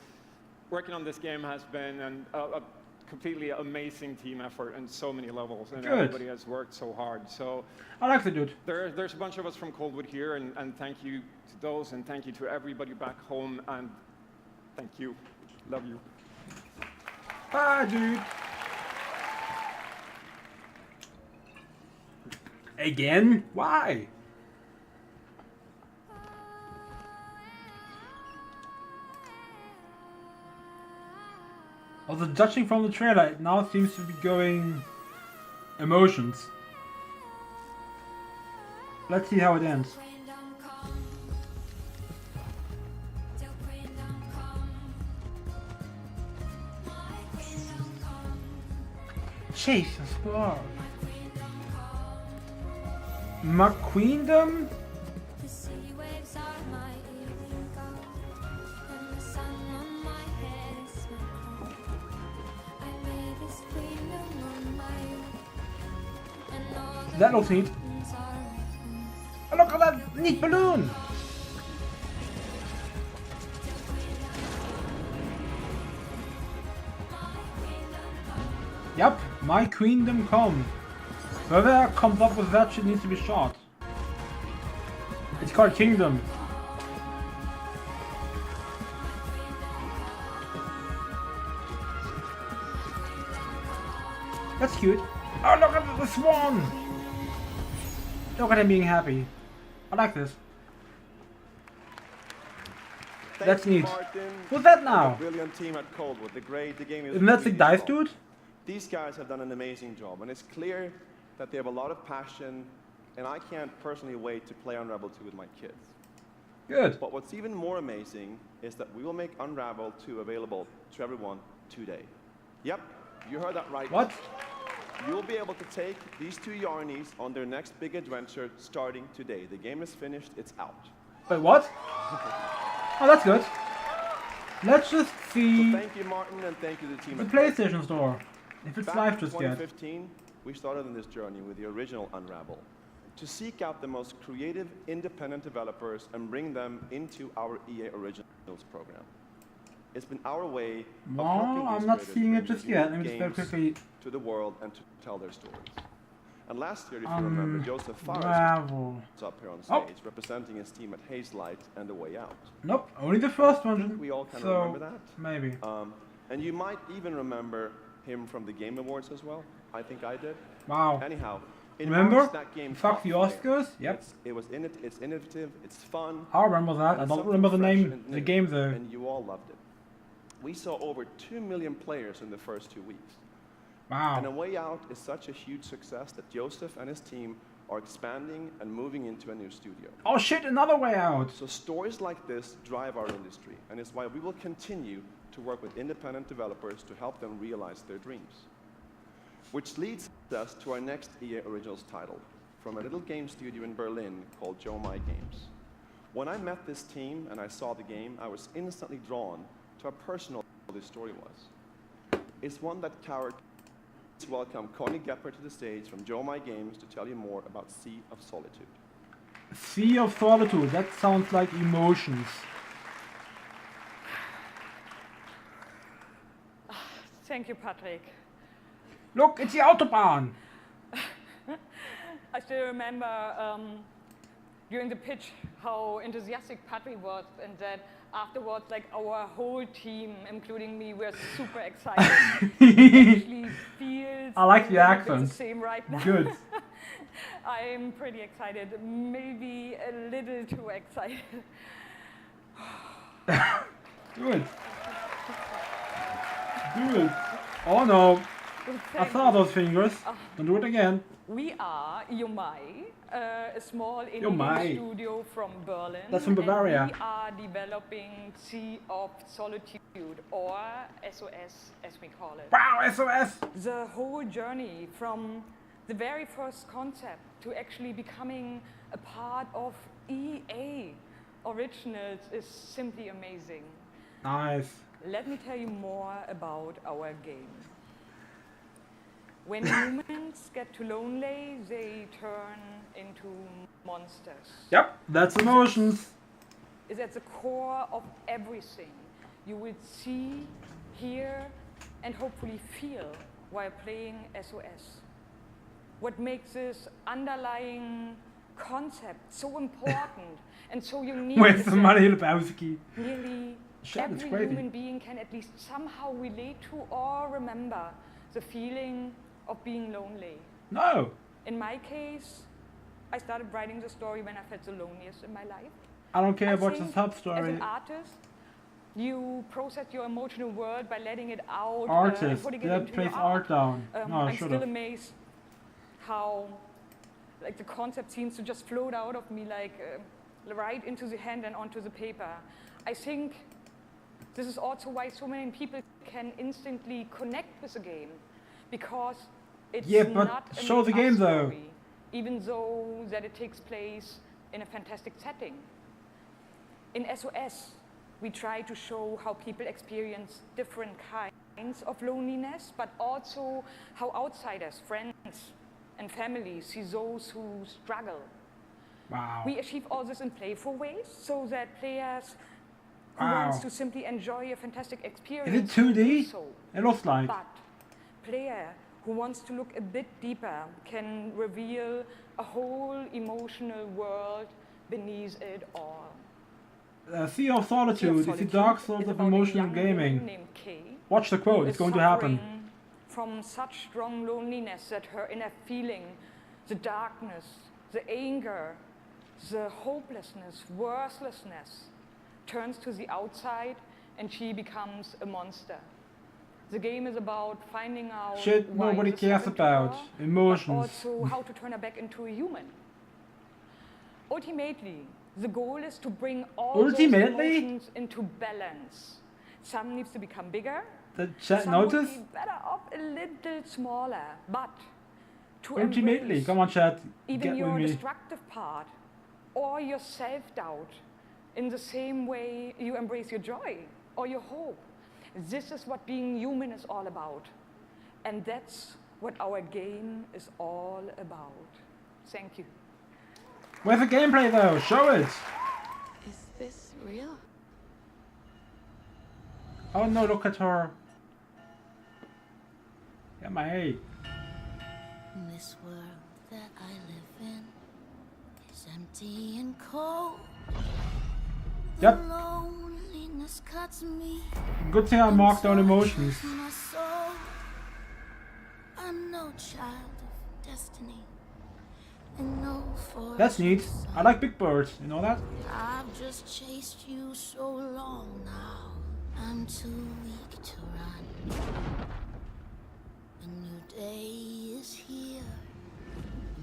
working on this game has been a completely amazing team effort on so many levels, and everybody has worked so hard. So I like the dude. There's a bunch of us from Coldwood here, and thank you to those, and thank you to everybody back home, and thank you. Love you. Bye, dude. Again? Why? Although judging from the trailer, it now seems to be going emotions. Let's see how it ends. Jesus fuck. My queendom? That looks neat. Oh, look at that neat balloon! Yep, my queendom come. Whoever comes up with that shit needs to be shot. It's called Kingdom. That's cute. Oh, look at the swan! Look at him being happy. I like this. That's neat. What's that now? Brilliant team at Coldwood. The game is. Isn't that the really dice strong. dude? These guys have done an amazing job, and it's clear that they have a lot of passion, and I can't personally wait to play Unravel 2 with my kids. Good. But what's even more amazing is that we will make Unravel 2 available to everyone today. Yep, you heard that right. What? You'll be able to take these two Yarnies on their next big adventure starting today. The game is finished, it's out. Wait, what? Oh, that's good. Let's just see. So thank you, Martin, and thank you to the team The at PlayStation Store. If it's Back live in just yet. 2015, we started on this journey with the original Unravel to seek out the most creative, independent developers and bring them into our EA Originals program. It's been our way of helping these I'm not creators seeing it bring just these yet. new Let me just very games quickly. to the world and to tell their stories. And last year, if you remember, Joseph Fares Bravo. was up here on stage representing his team at Hazelight and The Way Out. Nope, only the first one. I think we all kind of so remember that. Maybe. And you might even remember him from the Game Awards as well. I think I did. Wow. Anyhow, in Remember? March, that game Fuck caught the fire. Oscars? Yep. It's innovative, it's fun. I remember that. and I don't something remember the fresh name, and the new, game though. And you all loved it. We saw over 2 million players in the first 2 weeks. Wow. And A Way Out is such a huge success that Joseph and his team are expanding and moving into a new studio. Oh shit, another Way Out. So stories like this drive our industry, and it's why we will continue to work with independent developers to help them realize their dreams. Which leads us to our next EA Originals title, from a little game studio in Berlin called Joe My Games. When I met this team and I saw the game, I was instantly drawn to how personal this story was. It's one that character. Let's welcome Connie Gepper to the stage from Joe My Games to tell you more about Sea of Solitude. Sea of Solitude, that sounds like emotions. Thank you, Patrick. Look, it's the Autobahn! I still remember during the pitch how enthusiastic Patrick was, and that afterwards, like, our whole team, including me, were super excited. It actually feels I like the a little bit accent. the same right now. Good. I'm pretty excited, maybe a little too excited. Good. Good. Oh no. I saw those fingers. Don't do it again. We are Yomai, a small Yomai. indie studio from Berlin. That's from Bavaria. And we are developing Sea of Solitude, or SOS as we call it. Wow, SOS! The whole journey from the very first concept to actually becoming a part of EA Originals is simply amazing. Nice. Let me tell you more about our game. When humans get too lonely, they turn into monsters. Yep, that's emotions. Is at the core of everything you will see, hear, and hopefully feel while playing SOS. What makes this underlying concept so important and so unique Where's is the that money, Lebowski? nearly Shit, it's every crazy. human being can at least somehow relate to or remember the feeling of being lonely. No. In my case, I started writing the story when I felt the loneliest in my life. I don't care I about the think sub as story. an artist, you process your emotional world by letting it out and Artist, putting it that into plays your art down. No, I'm shut still up. amazed how like the concept seems to just float out of me like right into the hand and onto the paper. I think this is also why so many people can instantly connect with the game, because it's Yeah, but not a show the made-up game, though. story, even though that it takes place in a fantastic setting. In SOS, we try to show how people experience different kinds of loneliness, but also how outsiders, friends, and families see those who struggle. Wow. We achieve all this in playful ways so that players who Wow. wants to simply enjoy a fantastic Is it experience 2D? do so. It looks like. But player who wants to look a bit deeper can reveal a whole emotional world beneath it all. Sea of Solitude is the dark souls is of about a emotional young woman gaming. named Kay, Watch the who quote, it's is going to happen. suffering from such strong loneliness that her inner feeling, the darkness, the anger, the hopelessness, worthlessness, turns to the outside and she becomes a monster. The game is about finding out Shit why nobody this cares happened to about. her, Emotions. but also how to turn her back into a human. Ultimately, the goal is to bring all those Ultimately? emotions into balance. Some needs to become bigger, The chat some notice? would be better off a little smaller, but to Ultimately, embrace come on chat, even get your with me. destructive part or your self-doubt in the same way you embrace your joy or your hope. This is what being human is all about. And that's what our game is all about. Thank you. Where's the gameplay though? Show it! Is this real? Oh no, look at her. Get my A. This world that I live in is empty and cold. Yep. The loneliness cuts me. Good thing I marked down emotions. into my soul. I'm no child of destiny. And no force That's neat. I like big birds, you know that? I've just chased you so long now. I'm too weak to run. A new day is here,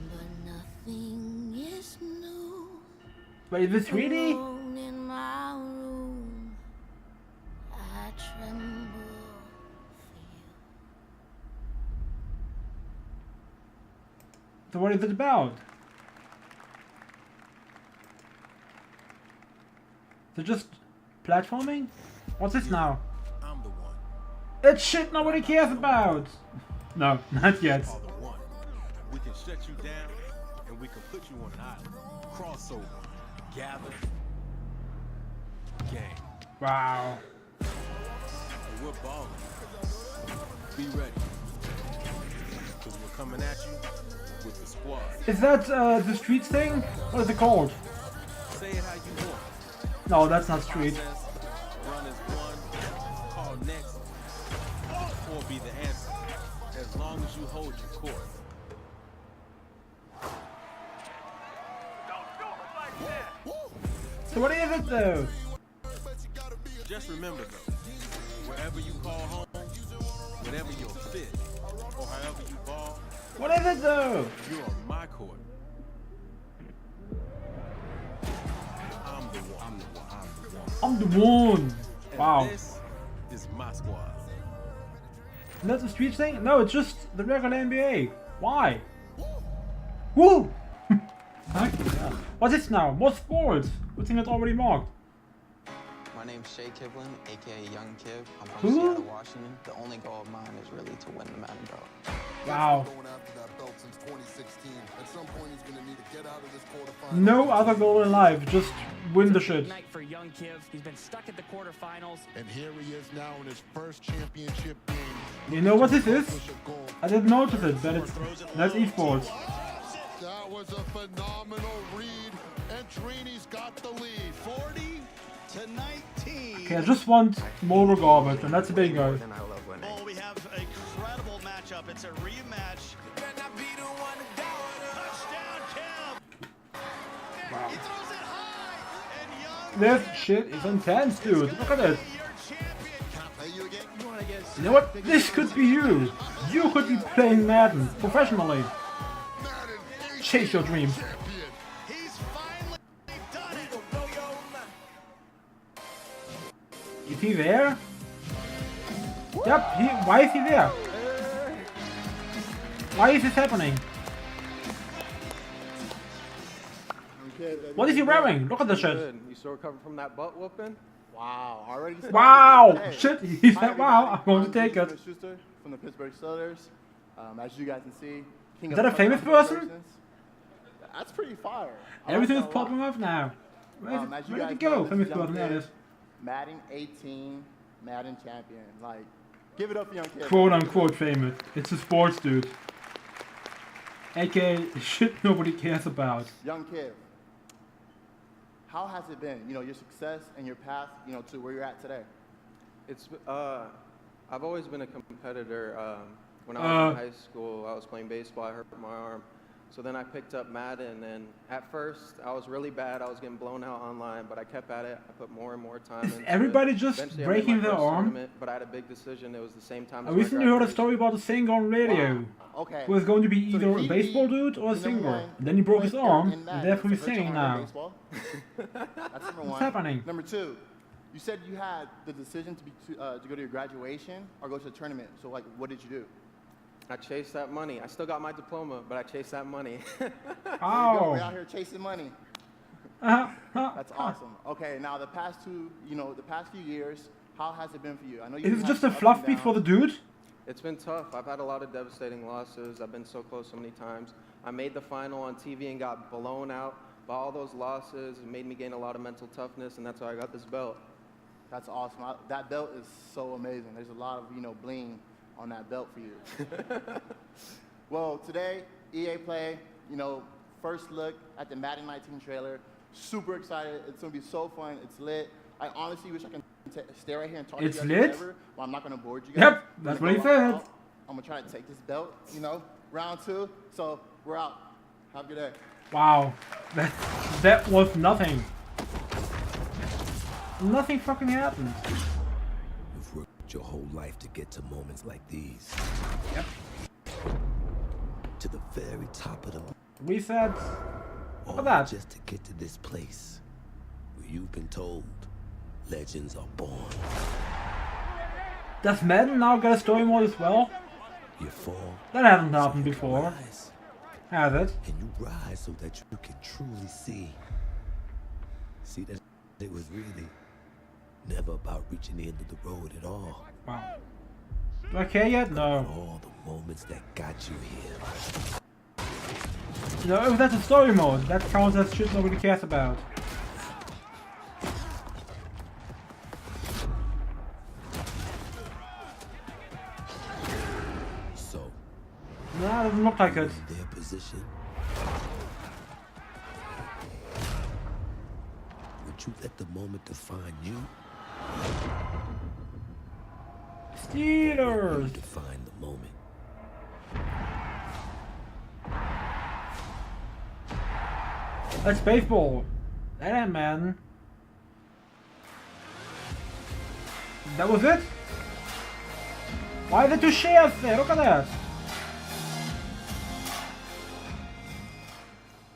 but nothing is new. Wait, is this really? Alone in my room, I tremble for you. So what is it about? So just platforming? What's this now? I'm the one. It's shit nobody cares about! No, not yet. Are the one. We can shut you down, and we can put you on an island. Crossover. Gather. Gang. Wow. And we're balling. Be ready. Because we're coming at you with the squad. Is that the streets thing? What is it called? Say it how you want. No, that's not street. Run as one, call next, or be the answer, as long as you hold your course. So what is it though? Just remember though, wherever you call home, whenever you're fit, or however you ball, What is it though? you're on my court. I'm the one. I'm the one. I'm the one! And Wow. this is my squad. And that's the street thing? No, it's just the regular NBA. Why? Woo! Thank you. Yeah. What's this now? What sports? Good thing it's already marked. My name's Shay Kiblin, aka Young Kib. I'm from Who? Seattle, Washington. The only goal of mine is really to win the Mountain Belt. Wow. Going after that belt since 2016. At some point, he's going to need to get No other goal in life, just win the shit. Night for young Kiv. He's been stuck at the quarterfinals. And here he is now in his first championship game. You know what this is? I didn't notice it, but that's esports. That was a phenomenal read, and Trini's got the lead. 40 to 19. Okay, I just want more garbage, and that's a bingo. Oh, we have an incredible matchup. It's a rematch. Touchdown, Kev. Wow. He throws it high, and Young. This shit is intense, dude. Look at it. You know what? This could be you. You could be playing Madden professionally. Chase your dreams. Is he there? Yep, why is he there? Why is this happening? What is he wearing? Look at the shit. You still recovered from that butt whooping? Wow, already. Wow! Hey. Shit, he said wow, I'm going to take it. Schuster from the Pittsburgh Steelers. As you guys can see, Is that a famous person? That's pretty fire. Everything is popping up now. Where As you did guys it go? know, this Famous is Young person, there it Kid, is. Madden 18, Madden champion. Like, give it up for Young Kid. Quote unquote famous. It's a sports dude. AKA shit nobody cares about. Young Kid, how has it been? You know, your success and your path, you know, to where you're at today. It's I've always been a competitor. When I was in high school, I was playing baseball. I hurt my arm, so then I picked up Madden. And at first, I was really bad. I was getting blown out online, but I kept at it. I put more and more time into everybody it. just Eventually, breaking I made my their first arm? tournament, but I had a big decision. It was the same time. I as my recently heard a graduation. story about a singer on radio. Wow. Okay. Who was going to be So either he a baseball dude or a singer. And then he broke his arm, and therefore he's singing now. That's number one. What's happening? Number two, you said you had the decision to go to your graduation or go to a tournament. So, like, what did you do? I chased that money. I still got my diploma, but I chased that money. We're out here chasing money. That's awesome. Okay, now the past few years, how has it been for you? I know you. Is it just a fluff beat for the dude? It's been tough. I've had a lot of devastating losses. I've been so close so many times. I made the final on TV and got blown out by all those losses. It made me gain a lot of mental toughness, and that's how I got this belt. That's awesome. That belt is so amazing. There's a lot of bling on that belt for you. Well, today, EA Play, first look at the Madden 19 trailer. Super excited. It's going to be so fun. It's lit. I honestly wish I can stay right here and talk to you guys lit? forever, but I'm not going to board you guys. Yep, that's what he said. I'm going to try to take this belt, round 2. So we're out. Have a good day. Wow. That was nothing. Nothing fucking happened. You've worked your whole life to get to moments like these. Yep. To the very top of the We said all for that. just to get to this place where you've been told legends are born. Does Madden now get a story mode as well? You fall. That hasn't happened before. Has it? And you rise so that you can truly see. See that it was really never about reaching the end of the road at all. Wow. Do I care yet? No. All the moments that got you here. No, if that's a story mode, that counts as shit nobody cares about. So. No, it doesn't look like it. Their position. Would you let the moment define you? Steelers! Define the moment. That's baseball. That ain't Madden. That was it? Why are there two shares there? Look at that.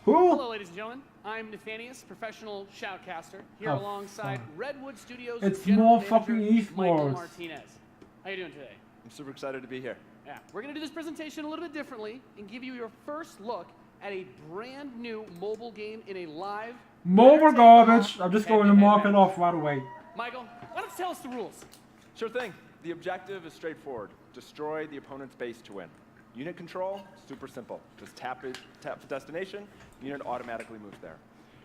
Who? Hello, ladies and gentlemen. I'm Nathanius, professional shoutcaster, here Oh, alongside fuck. Redwood Studios. It's General more Manager fucking Michael esports. Martinez. How you doing today? I'm super excited to be here. Yeah, we're going to do this presentation a little bit differently and give you your first look at a brand new mobile game in a live. Mobile garbage. I'm just going to mark it off right away. Michael, why don't you tell us the rules? Sure thing. The objective is straightforward. Destroy the opponent's base to win. Unit control, super simple. Just tap the destination, unit automatically moves there.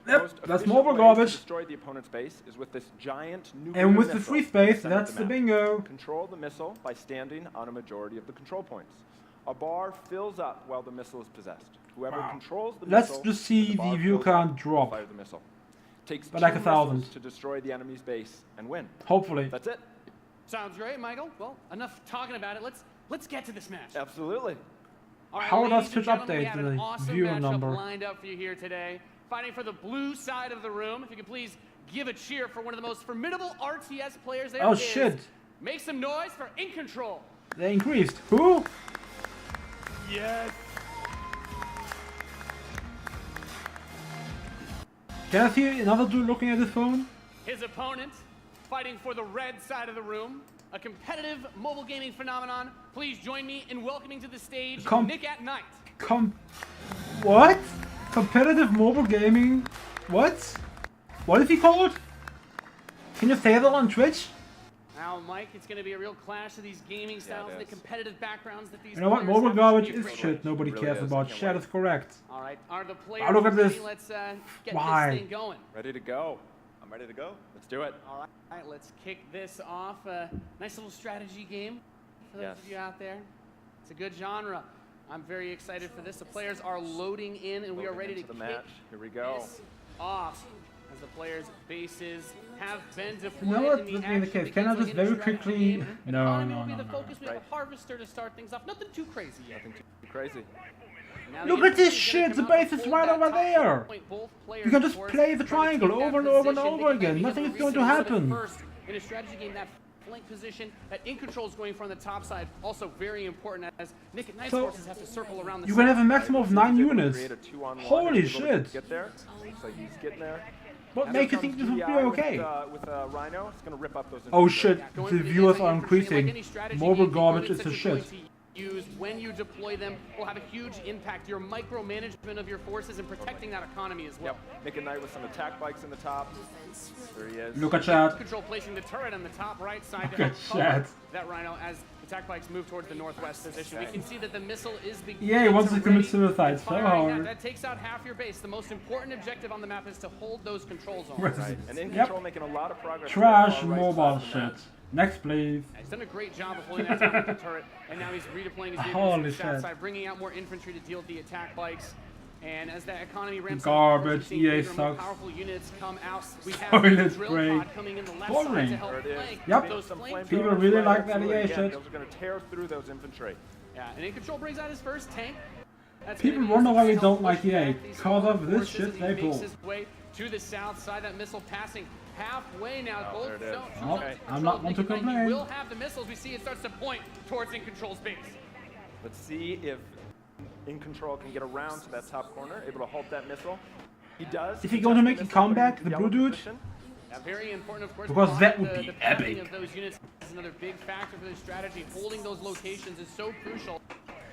Yep, Most that's efficient mobile way garbage. To destroy the opponent's base is with this giant nuclear And with the missile free space, center of that's the map. bingo. Control the missile by standing on a majority of the control points. A bar fills up while the missile is possessed. Whoever controls the Let's missile, just see bar the view fills up, count drop. fire the missile. Takes By like 2 1,000. missiles to destroy the enemy's base and win. Hopefully. That's it. Sounds great, Michael. Well, enough talking about it. Let's get to this match. Absolutely. All right, How does ladies and Twitch gentlemen, we update have an the awesome viewer matchup number? lined up for you here today. Fighting for the blue side of the room. If you could please give a cheer for one of the most formidable RTS players there Oh, is. shit. Make some noise for In Control. They increased. Who? Yes. Can I see another dude looking at his phone? His opponent, fighting for the red side of the room, a competitive mobile gaming phenomenon. Please join me in welcoming to the stage Nick at Night. What? Competitive mobile gaming? What? What is he called? Can you say that on Twitch? Now, Mike, it's going to be a real clash of these gaming styles and the competitive backgrounds that these You know what? players Mobile have. garbage Should be a is great shit. match. Nobody cares about. Shit is correct. All right, are the players Oh, look at ready? this. Let's get Why? this thing going. Ready to go. I'm ready to go. Let's do it. All right, let's kick this off. Nice little strategy game for those of you out there. It's a good genre. I'm very excited for this. The players are loading in, and we are ready to into the kick match. Here we go. this off. As the players' bases have been You deployed know what? in the This being the action case, can I begins just like very any strategy quickly? game. No, Economy no, will be no, the no. focus. We have a harvester to start things off. Nothing too crazy yet. Nothing too crazy. Now Look the at this infantry is shit. The gonna come base out is to right hold over that top there. point. Both players, You can of just course, play the trying to triangle take that over and over and position. over Nick again. Knight Nothing has is going to a recent happen. first in a strategy game, that flank position that In Control is going for on the top side, also very important as Nick and Knight's So, forces have to circle around the You can have a side. maximum of 9 units. Create a 2-on-1. Holy He's able to shit. Get there. Looks like he's getting there. What And makes you here think this comes would be GDI okay? With Rhino, it's going to rip up those. Oh infantry. shit, the viewers are increasing. Mobile garbage is a shit. Use when you deploy them will have a huge impact. Your micromanagement of your forces and protecting that economy as well. Yep. Nick and Knight with some attack bikes in the top. There he is. Look at chat. Control placing the turret on the top right side Look to at help cover chat. that Rhino as attack bikes move towards the northwest position. We can see that the missile is beginning Yeah, he wants to commit ready. suicide It's so firing hard. That takes out half your base. The most important objective on the map is to hold those control zones. Right. And In Yep. Control making a lot of progress. Trash on the far right mobile side of the map. shit. Next, please. He's done a great job of holding that down with the turret, and now he's redeploying his vehicles Holy to the south shit. side, bringing out more infantry to deal with the attack bikes. And as that economy ramps Garbage, up, we're seeing EA bigger, more sucks. powerful units come out. We have Toilet the drill break. pod coming in the left side Boring. to help There it is. flank Yep. those Some flank People flamethrowers really right like up that through it EA again. shit. Those are going to tear through those infantry. Yeah, and In Control brings out his first tank. That's People gonna be wonder used why to we help don't push like EA. back these Because of this forces shit as he they makes pull. his way to the south side. That missile passing halfway now. Oh, Both there it is. zones. Oh, zones I'm not controlled. one to Nick and Knight, complain. He will have the missiles. We see it starts to point towards In Control's base. Let's see if In Control can get around to that top corner, able to halt that missile. He does. Is he going to make a Missile, putting comeback, it in the yellow blue dude? position. Yeah, very important, of course. Because that blocking would be the pathing epic. Of those units is another big factor for this strategy. Holding those locations is so crucial.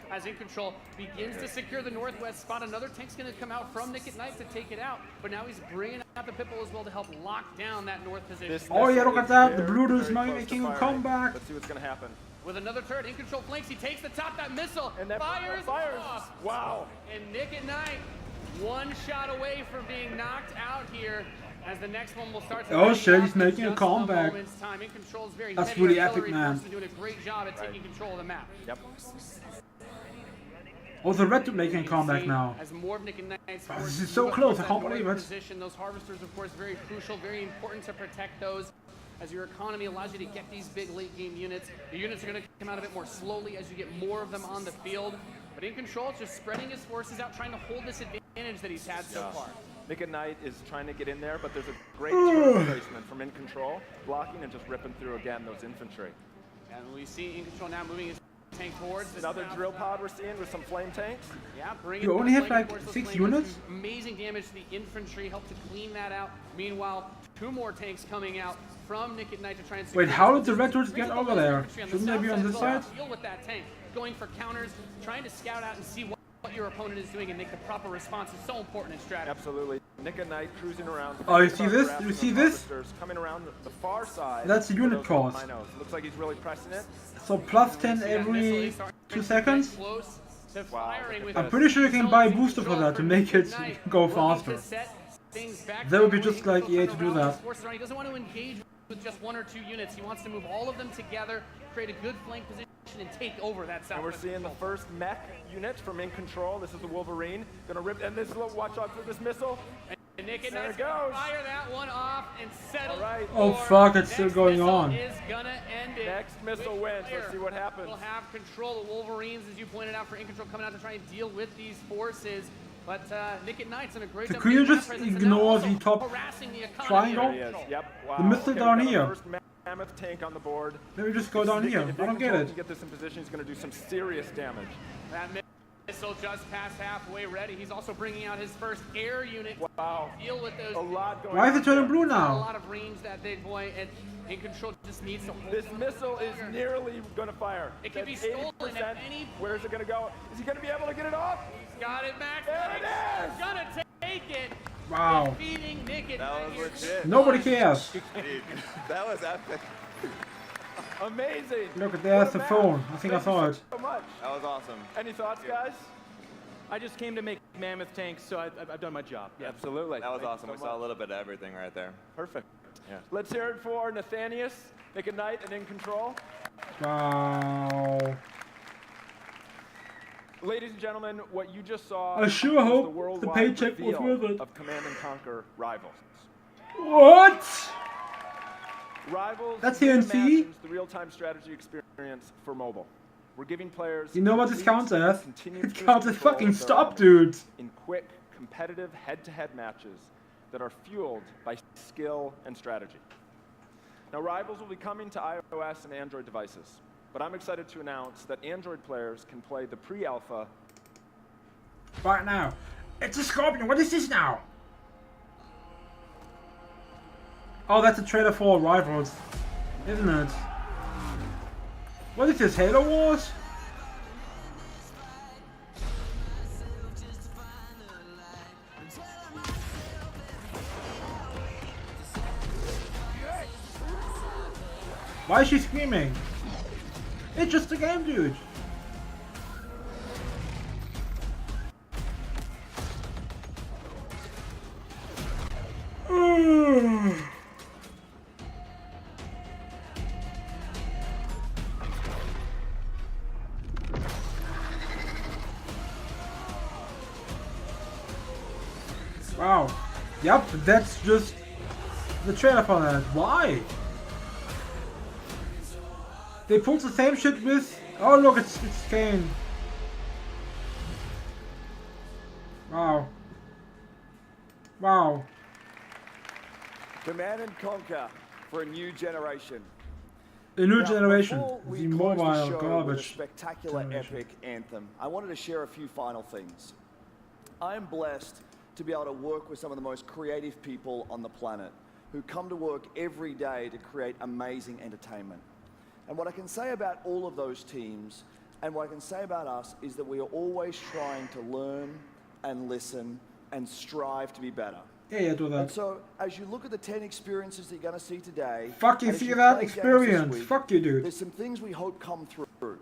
As In Control begins to secure the northwest spot, another tank's going to come out from Nick at Night to take it out. But now he's bringing out the Pitbull as well to help lock down that north position. This Oh yeah, missile look at is that. The very, blue dude is very now close to making a firing. comeback. Let's see what's going to happen. With another turret, In Control flanks. He takes the top. That missile And that fires off. Wow. And Nick at Night, one shot away from being knocked out here. As the next one will start to Oh ready shit, up he's in making a just comeback. moment's time. In Control's very That's heavy really artillery epic, man. forces doing a great job at taking control of the map. Yep. Oh, the red dude making a comeback now. As more of Nick and Knight's Oh, this forces is so move up close, towards I that can't north believe it. Position. Those harvesters, of course, very crucial, very important to protect those. As your economy allows you to get these big late game units, the units are going to come out a bit more slowly as you get more of them on the field. But In Control, just spreading his forces out, trying to hold this advantage that he's had so far. Nick at Night is trying to get in there, but there's a great turret placement from In Control, blocking and just ripping through again those infantry. And we see In Control now moving his tank towards this Another south drill side. pod we're seeing with some flame tanks. Yeah, bring You it only to have the like flank, of course, 6 those flamers units? do amazing damage to the infantry, help to clean that out. Meanwhile, 2 more tanks coming out from Nick at Night to try and Wait, secure how this did the red position. dudes get Bring over the there? infantry on the Shouldn't they be south on this as well. side? Deal with that tank, going for counters, trying to scout out and see what your opponent is doing and make the proper response is so important in strategy. Absolutely. Nick at Night cruising around. Oh, you see this? You see this? Coming around the far side. That's the with unit those cost. Rhinos. Looks like he's really pressing it. So plus 10 every 2 seconds? Close. to firing with I'm pretty sure you can buy a booster for that to make it go faster. That would be just like EA to do that. He doesn't want to engage with just 1 or 2 units. He wants to move all of them together, create a good flank position, and take over that south. And we're seeing the first mech unit from In Control. This is the Wolverine. Gonna rip, and this little watch out for this missile. And Nick there and it goes. Fire that one off and settle. Right. Oh fuck, it's still going on. Is gonna end it. Next missile wins. Let's see what happens. We'll have control of Wolverines, as you pointed out, for In Control coming out to try and deal with these forces. But Nick at Knight's in a great So job. could you getting just that presence, and ignore now the also top harassing the economy. triangle? There he is. Yep. Wow. The missile Okay, down we got here. our first mammoth tank on the board. Maybe just go down here. If I don't get Control it. can get this in position, he's going to do some serious damage. That missile just past halfway ready. He's also bringing out his first air unit. Wow. To deal with those. A lot going Why is on it turning there. blue A now? lot of range, that big boy, and In Control just needs to hold This them missile is longer. nearly going to fire. It can be That's stolen 80%. at any. Where's it going to go? Is he going to be able to get it off? He's got it, Max. There it is. He's gonna take it. Wow. Defeating Nick at That Night was here. legit. Nobody cares. Dude, that was epic. Amazing. Look, there's the What a phone. match. I think I Thank saw you it. so much. That was awesome. Any thoughts, guys? I just came to make mammoth tanks, so I've done my job. Yeah. Absolutely. That was Thank awesome. you We so saw a much. little bit of everything right there. Perfect. Yeah. Let's hear it for Nathanius, Nick at Night, and In Control. Wow. Ladies and gentlemen, what you just saw I sure is hope the the worldwide paycheck was reveal worth it. of Command & Conquer Rivals. What? Rivals That's TNC? reimagines the real-time strategy experience for mobile. We're giving players You know what this counts as? continuous It counts as control fucking of their stop, enemies dude. in quick, competitive head-to-head matches that are fueled by skill and strategy. Now, Rivals will be coming to iOS and Android devices, but I'm excited to announce that Android players can play the pre-alpha Right now. It's a scorpion. What is this now? Oh, that's a trailer for Rivals, isn't it? What is this, Halo Wars? Why is she screaming? It's just a game, dude. Wow. Yep, that's just the trailer for that. Why? They pulled the same shit with... Oh look, it's Kane. Wow. Wow. Command and Conquer for a new generation. A new Now, generation. before we The close mobile the show with a garbage. spectacular generation. epic anthem, I wanted to share a few final things. I am blessed to be able to work with some of the most creative people on the planet who come to work every day to create amazing entertainment. And what I can say about all of those teams and what I can say about us is that we are always trying to learn and listen and strive to be better. Yeah, do And that. so, as you look at the 10 experiences that you're going to see today, Fuck you, and as see you that play games this experience. week, Fuck you, dude. there's some things we hope come through.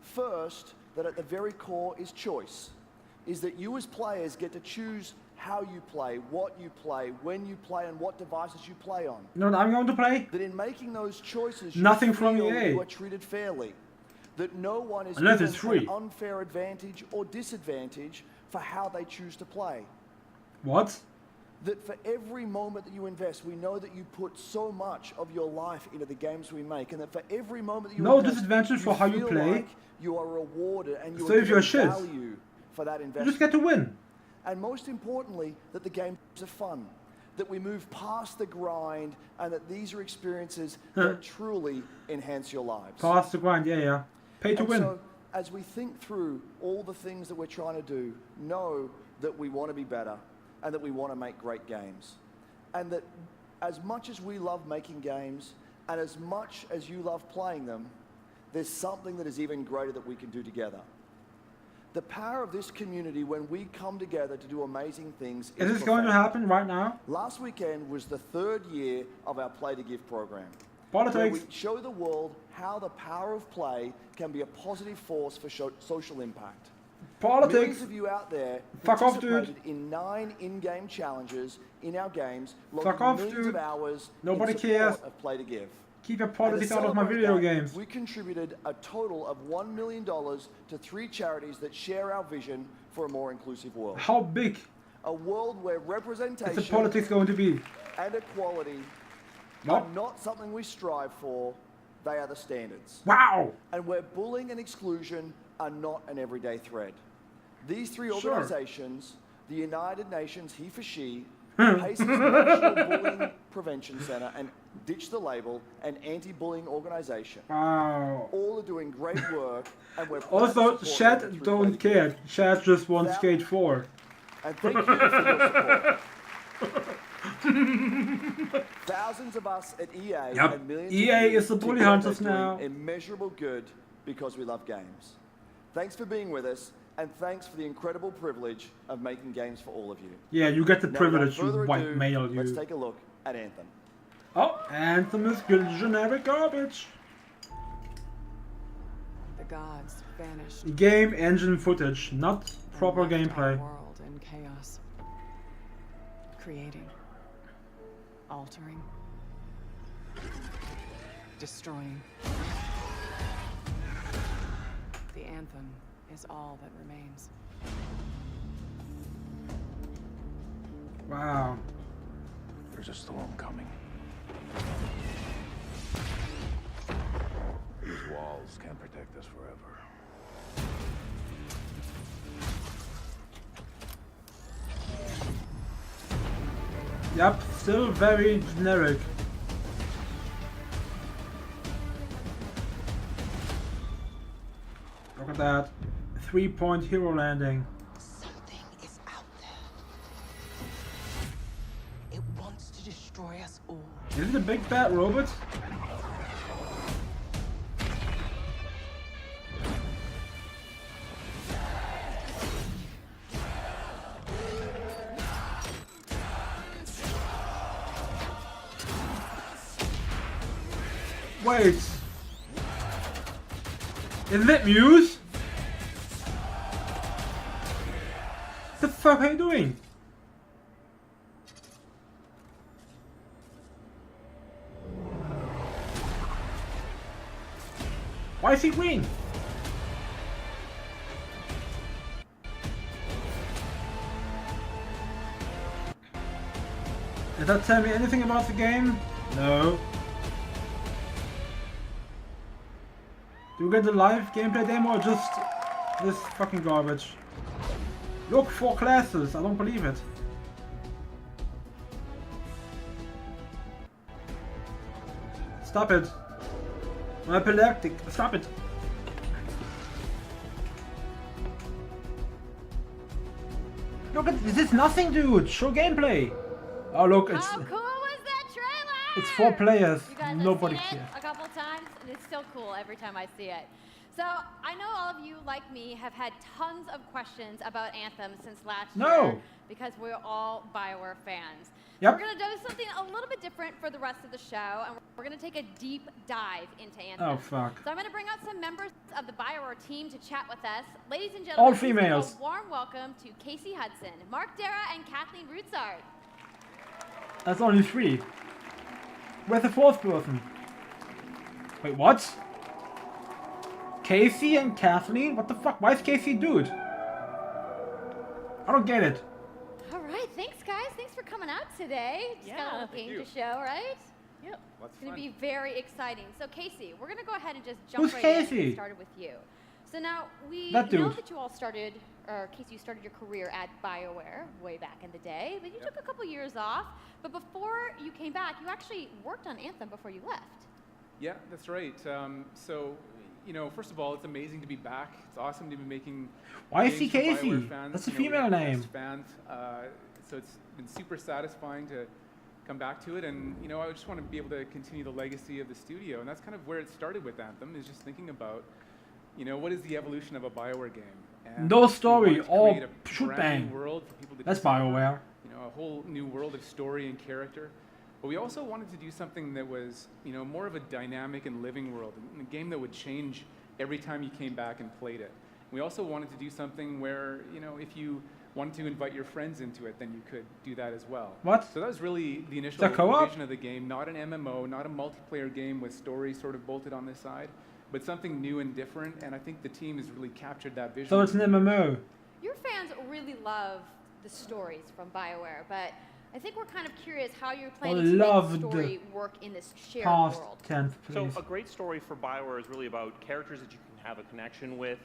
First, that at the very core is choice. Is that you as players get to choose how you play, what you play, when you play, and what devices you play on. You know what I'm going to play? That in making those choices, Nothing you from feel EA. you are treated fairly. That no one is Unless given it's free. an unfair advantage or disadvantage for how they choose to play. What? That for every moment that you invest, we know that you put so much of your life into the games we make, and that for every moment that you No invest, disadvantage for how you feel play. like you are rewarded and you So are if you're given shit, value for that You investment. just get to win. And most importantly, that the games are fun. That we move past the grind, and that these are experiences that truly enhance your lives. Pass the grind, yeah. Pay to And win. So, as we think through all the things that we're trying to do, know that we want to be better and that we want to make great games. And that as much as we love making games and as much as you love playing them, there's something that is even greater that we can do together. The power of this community when we come together to do amazing things Is this going to profound. happen right now? Last weekend was the 3rd year of our Play to Give program. Politics. Where we show the world how the power of play can be a positive force for social impact. Politics. Millions of you out there Fuck off, participated in 9 in-game challenges in our games, Fuck logging off, millions dude. of hours Nobody in support cares. of Play to Give. Keep your And politics to out of my celebrate video that, games. We contributed a total of $1 million to 3 charities that share our vision for a more inclusive world. How big A world where is representation the politics going to be? and equality No. are not something we strive for, they are the standards. Wow. And where bullying and exclusion are not an everyday threat. These 3 Sure. organizations, the United Nations He for She, PACE's National Bullying Prevention Center, and Ditch the Label, an anti-bullying organization. Wow. All are doing great work, and we're proud Also, to support them Shad through don't Play care. Shad just wants That- Skate 4. And thank you for your support. Thousands of us at EA Yep. and millions EA of you is the bully together hunters doing now. immeasurable good because we love games. Thanks for being with us, and thanks for the incredible privilege of making games for all of you. Yeah, you get the Now, privilege, without you further white ado, male, Let's you. take a look at Anthem. Oh, Anthem is good generic garbage. The gods vanished. Game engine footage, not proper and left gameplay. Our world in chaos. Creating. Altering. Destroying. The anthem is all that remains. Wow. There's a storm coming. These walls can't protect us forever. Yep, still very generic. Look at that. 3-point hero landing. Something is out there. It wants to destroy us all. Is it a big fat robot? Wait. Isn't it Muse? What the fuck are you doing? Why is he green? Does that tell me anything about the game? No. Do we get the live gameplay demo or just this fucking garbage? Look, 4 classes, I don't believe it. Stop it. I'm epileptic, stop it. Look at this, is nothing, dude. Show gameplay. Oh look, it's How cool was that trailer? it's 4 players. You guys have Nobody seen cares. it a couple times, and it's still cool every time I see it. So I know all of you, like me, have had tons of questions about Anthem since last year because we're all BioWare fans. Yep. We're going to do something a little bit different for the rest of the show, and we're going to take a deep dive into Anthem. Oh, fuck. So I'm going to bring out some members of the BioWare team to chat with us. Ladies and gentlemen, All females. please give a warm welcome to Casey Hudson, Mark Dara, and Kathleen Rutzart. That's only 3. Where's the 4th person? Wait, what? Casey and Kathleen? What the fuck? Why is Casey dude? I don't get it. All right, thanks guys. Thanks for coming out today. Just got a little game to show, right? Yep. Lots It's going of to fun. be very exciting. So Casey, we're going to go ahead and just Who's jump right in Casey? and started with you. So now we That know dude. that you all started, or Casey, you started your career at BioWare way back in the day, but you took a couple years off. But before you came back, you actually worked on Anthem before you left. Yeah, that's right. So, you know, first of all, it's amazing to be back. It's awesome to be making. Why is he games for Casey? BioWare fans. That's a You know, we're female the name. best Fans. So it's been super satisfying to come back to it, and you know, I just want to be able to continue the legacy of the studio, and that's kind of where it started with Anthem. Is just thinking about, you know, what is the evolution of a BioWare game? And No we story, wanted to all create a shoot brand new bang. world for people to That's discover. BioWare. You know, a whole new world of story and character. But we also wanted to do something that was, you know, more of a dynamic and living world, a game that would change every time you came back and played it. We also wanted to do something where, you know, if you wanted to invite your friends into it, then you could do that as well. What? So that was really the initial co-op? vision of the game, not an MMO, not a multiplayer game with story sort of bolted on the side, but something new and different, and I think the team has really captured that vision. So it's an MMO. Your fans really love the stories from BioWare, but I think we're kind of curious how you're planning to make the story work in this shared Past world. tense, So please. a great story for BioWare is really about characters that you can have a connection with.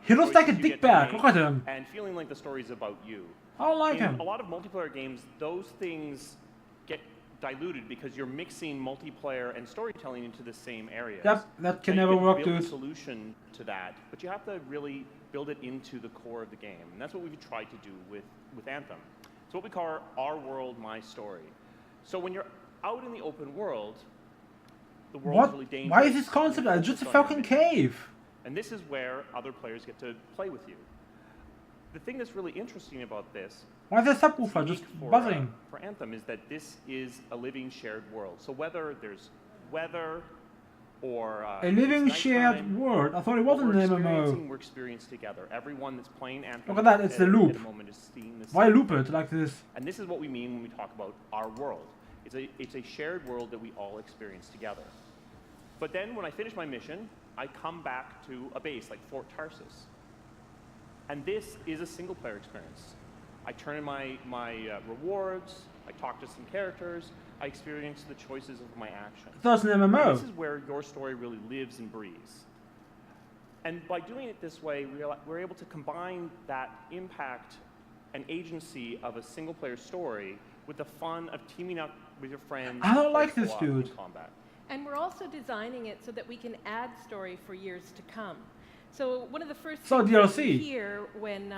He looks like a choices you get to dickbag. make, Look at him. And feeling like the story's about you. I don't like In him. a lot of multiplayer games, those things get diluted because you're mixing multiplayer and storytelling into the same areas. Yep, that can Now, never you work, build a dude. solution to that, but you have to really build it into the core of the game. And that's what we've tried to do with Anthem. It's what we call our world, my story. So when you're out in the open world, the world is really What? dangerous. Why is this concept? It's just a fucking cave. And this is where other players get to play with you. The thing that's really interesting about this Why is there a subwoofer just buzzing? for Anthem is that this is a living shared world. So whether there's weather or A living it's shared nighttime, world. I thought it what wasn't we're an experiencing, MMO. we're experiencing together. Everyone that's playing Anthem Look at that, it's the loop. at the moment is seeing this. Why loop it like this? And this is what we mean when we talk about our world. It's a shared world that we all experience together. But then when I finish my mission, I come back to a base like Fort Tarsus. And this is a single player experience. I turn in my rewards, I talk to some characters, I experience the choices of my actions. So it's an MMO. And this is where your story really lives and breathes. And by doing it this way, we're able to combine that impact and agency of a single player story with the fun of teaming up with your friends. I don't to play like this co-op in dude. combat. And we're also designing it so that we can add story for years to come. So one of the first So things that we DLC. hear when,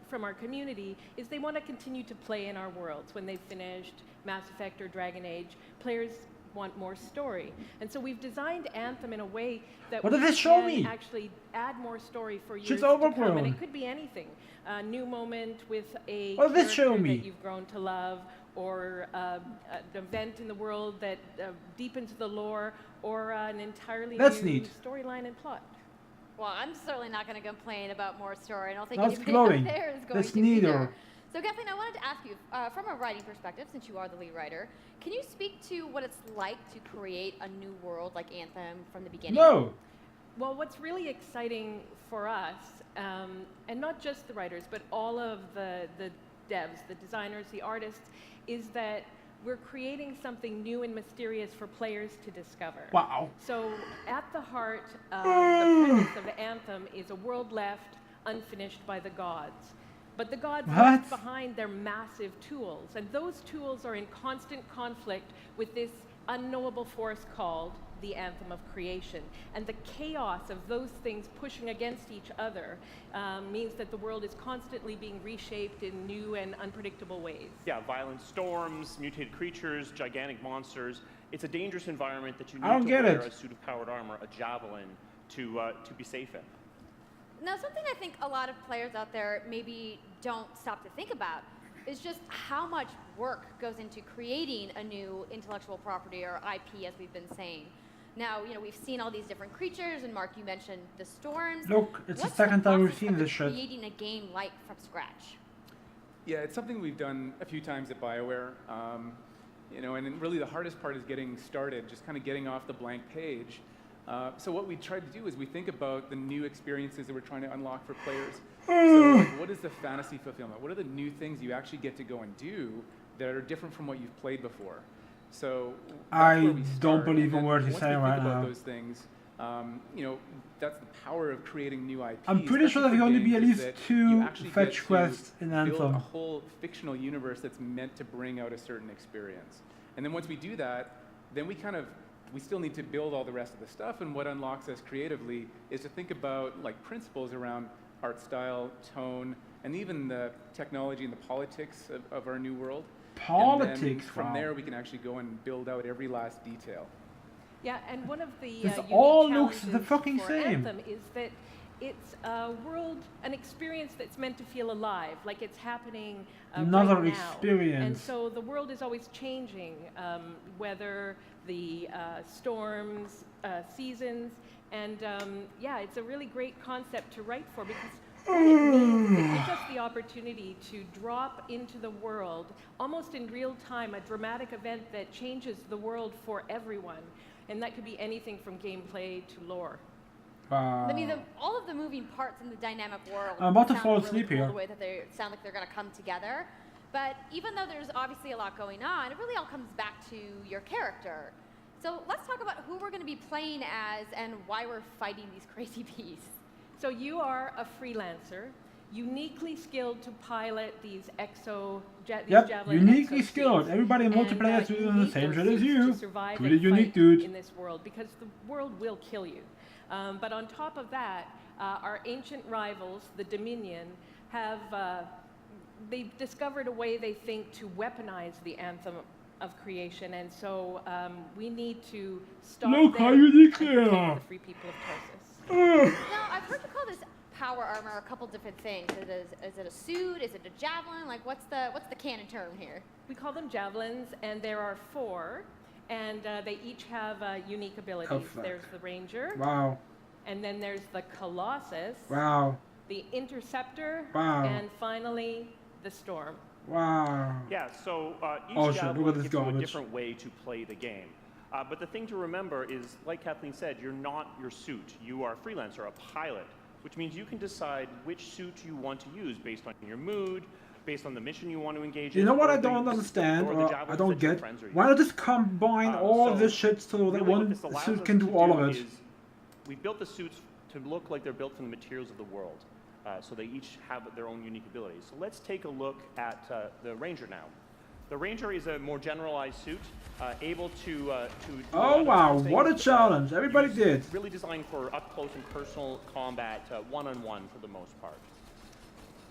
from our community is they want to continue to play in our worlds. When they've finished Mass Effect or Dragon Age, players want more story. And so we've designed Anthem in a way that What we did this show can me? actually add more story for years Shit's to come. overgrown. And it could be anything. A new moment with a What did this show character me? that you've grown to love, or an event in the world that deepens the lore, or an entirely That's new neat. storyline and plot. Well, I'm certainly not going to complain about more story. I don't think That's anybody glowing. out there is going That's to neither. either. So, Kathleen, I wanted to ask you, from a writing perspective, since you are the lead writer, can you speak to what it's like to create a new world like Anthem from the beginning? No. Well, what's really exciting for us, and not just the writers, but all of the devs, the designers, the artists, is that we're creating something new and mysterious for players to discover. Wow. So at the heart of the premise of Anthem is a world left unfinished by the gods. But the gods What? left behind their massive tools, and those tools are in constant conflict with this unknowable force called the Anthem of Creation. And the chaos of those things pushing against each other means that the world is constantly being reshaped in new and unpredictable ways. Yeah, violent storms, mutated creatures, gigantic monsters. It's a dangerous environment that you I don't need to get wear it. a suit of powered armor, a javelin, to be safe in. Now, something I think a lot of players out there maybe don't stop to think about is just how much work goes into creating a new intellectual property, or IP, as we've been saying. Now, you know, we've seen all these different creatures, and Mark, you mentioned the storms. Look, it's the What's second time we've process seen of this shit. creating a game like from scratch? Yeah, it's something we've done a few times at BioWare. You know, and then really the hardest part is getting started, just kind of getting off the blank page. So what we try to do is we think about the new experiences that we're trying to unlock for players. So like, what is the fantasy fulfillment? What are the new things you actually get to go and do that are different from what you've played before? So that's where we don't start. believe And a then word he's once saying we think right about now. those things, you know, that's the power of creating new IPs. I'm pretty sure especially there's for going to be games, at is least that 2 you actually fetch get to quests in build Anthem. a whole fictional universe that's meant to bring out a certain experience. And then once we do that, then we still need to build all the rest of the stuff, and what unlocks us creatively is to think about like principles around art style, tone, and even the technology and the politics of our new world. And then Politics, from wow. there we can actually go and build out every last detail. Yeah, and one of the This unique all looks the challenges fucking for same. Anthem is that it's a world, an experience that's meant to feel alive, like it's happening Another right now. experience. And so the world is always changing, whether the storms, seasons, And yeah, it's a really great concept to write for because what it means, it gives us the opportunity to drop into the world, almost in real time, a dramatic event that changes the world for everyone. And that could be anything from gameplay to lore. I mean, all of the moving parts in the dynamic world I'm about to sound fall really asleep cool, here. the way that they sound like they're going to come together. But even though there's obviously a lot going on, it really all comes back to your character. So let's talk about who we're going to be playing as and why we're fighting these crazy beasts. So you are a freelancer, uniquely skilled to pilot these javelin uniquely exo skilled. suits. Everybody in And, multiplayer is you doing the need same those shit as suits you. to survive Pretty and unique fight dude. in this world, because the world will kill you. But on top of that, our ancient rivals, the Dominion, have they've discovered a way, they think, to weaponize the Anthem of Creation, and so we need to stop Look them how unique and they protect are. the free people of Tarsus. Now, I've heard you call this power armor a couple different things. Is it a suit? Is it a javelin? Like, what's the canon term here? We call them javelins, and there are 4, and they each have unique abilities. Oh, fuck. There's the Ranger. Wow. And then there's the Colossus. Wow. The Interceptor. Wow. And finally, the Storm. Wow. Yeah, so each Oh, shit, javelin look at this gives you a garbage. different way to play the game. But the thing to remember is, like Kathleen said, you're not your suit. You are a freelancer, a pilot, which means you can decide which suit you want to use based on your mood, based on the mission you want to engage in. You know what or I the- don't understand, or the or I javelins don't that your get? friends are Why not just combine all so of this shit so that really what one this allows suit us can to do all of it? is we built the suits to look like they're built from the materials of the world. So they each have their own unique abilities. So let's take a look at the Ranger now. The Ranger is a more generalized suit, able to do a Oh lot of wow, different what a things, challenge. Everybody did. really designed for up close and personal combat, one-on-one for the most part.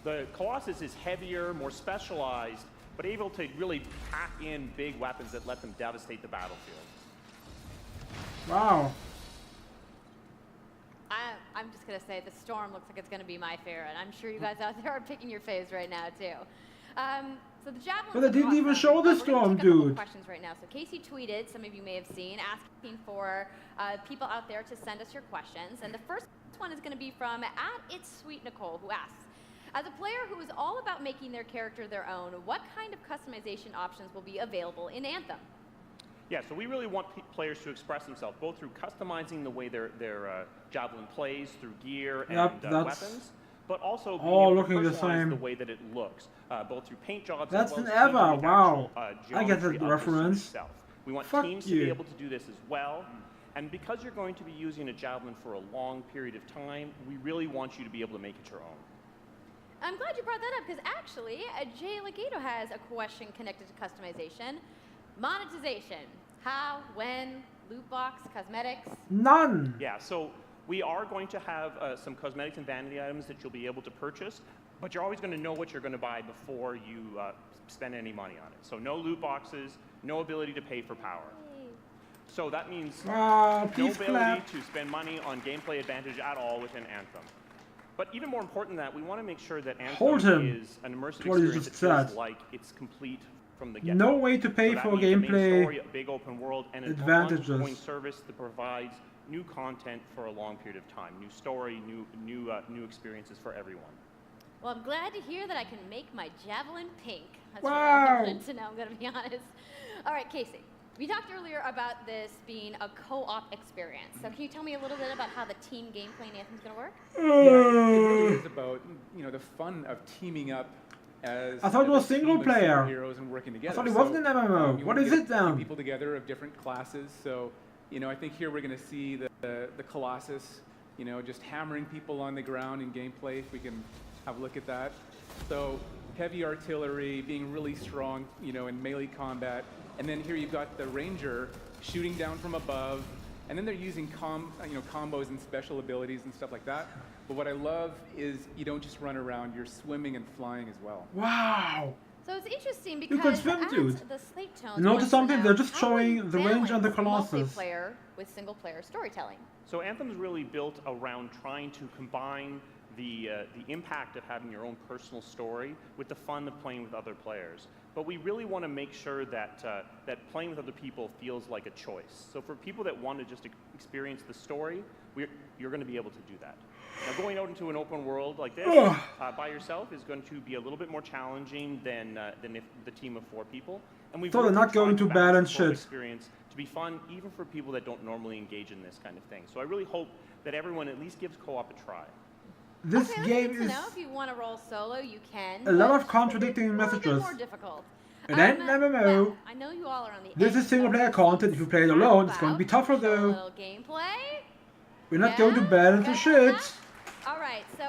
The Colossus is heavier, more specialized, but able to really pack in big weapons that let them devastate the battlefield. Wow. I'm just going to say the Storm looks like it's going to be my favorite. I'm sure you guys out there are picking your faves right now, too. So the javelin. But they didn't even show the Storm, dude. Questions right now. So Casey tweeted, some of you may have seen, asking for people out there to send us your questions. And the first one is going to be from @It'sSweetNicole, who asks, as a player who is all about making their character their own, what kind of customization options will be available in Anthem? Yeah, so we really want players to express themselves, both through customizing the way their javelin plays, through gear and weapons, but also being able to looking the personalize same. the way that it looks, both through paint jobs That's as well an as Eva, changing the wow. actual, I get geometry the of the suit reference. itself. We want Fuck teams to you. be able to do this as well. And because you're going to be using a javelin for a long period of time, we really want you to be able to make it your own. I'm glad you brought that up because actually, Jay Legato has a question connected to customization. Monetization. How, when, loot box, cosmetics? None. Yeah, so we are going to have some cosmetics and vanity items that you'll be able to purchase, but you're always going to know what you're going to buy before you spend any money on it. So no loot boxes, no ability to pay for power. So that means no peace ability clap. to spend money on gameplay advantage at all within Anthem. But even more important than that, we want to make sure that Hold Anthem him. is an immersive What he experience just that feels said. like it's complete from the get-go. No way to pay So that for means a main gameplay story, a big open world, and an advantages. ongoing service that provides new content for a long period of time, new story, new experiences for everyone. Well, I'm glad to hear that I can make my javelin pink. That's Wow. what I wanted to know, I'm going to be honest. All right, Casey. We talked earlier about this being a co-op experience. So can you tell me a little bit about how the team gameplay in Anthem is going to work? Yeah, it really is about the fun of teaming up as I thought it was as a single team of player. superheroes and working together. I thought it wasn't an MMO. you What wanna is get it then? People together of different classes. So I think here we're going to see the Colossus, just hammering people on the ground in gameplay. If we can have a look at that. So heavy artillery, being really strong, in melee combat. And then here you've got the Ranger shooting down from above, and then they're using combos and special abilities and stuff like that. But what I love is you don't just run around, you're swimming and flying as well. Wow. So it's interesting You because can swim, as dude. the Slate Tones Notice once something? They're announced, just how will you showing the Ranger and the balance Colossus. multiplayer with single-player storytelling? So Anthem's really built around trying to combine the impact of having your own personal story with the fun of playing with other players. But we really want to make sure that, that playing with other people feels like a choice. So for people that want to just experience the story, you're going to be able to do that. Now, going out into an open world like this by yourself is going to be a little bit more challenging than if the team of 4 people. And we've So they're not going to balance shit. Experience to be fun, even for people that don't normally engage in this kind of thing. So I really hope that everyone at least gives co-op a try. This okay, game that's is good to know. If you want to roll solo, you can. a lot but of contradicting a messages. little bit more difficult. It ain't an MMO. Well, I know you all are on the This is single player content. If you play it alone, it's going to be tougher a though. little gameplay. We're not going to balance the shit. All right, so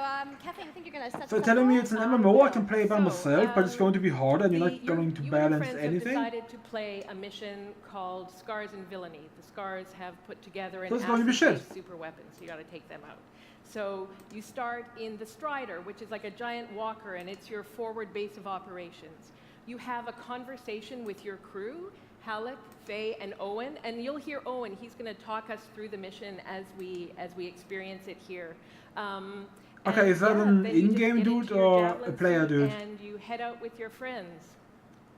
Kathleen, I think you're gonna set. So telling me it's an MMO, I can play by myself, but it's going to be harder, and you're not going to balance You anything. have decided to play a mission called Scars and Villainy. The Scars have put together an So it's going to be shit. acid-based super weapon, so you got to take them out. So you start in the Strider, which is like a giant walker, and it's your forward base of operations. You have a conversation with your crew, Halleck, Faye, and Owen, and you'll hear Owen. He's going to talk us through the mission as we experience it here. Okay, is that an then you just in-game get dude into your or javelin a player suit dude? And you head out with your friends.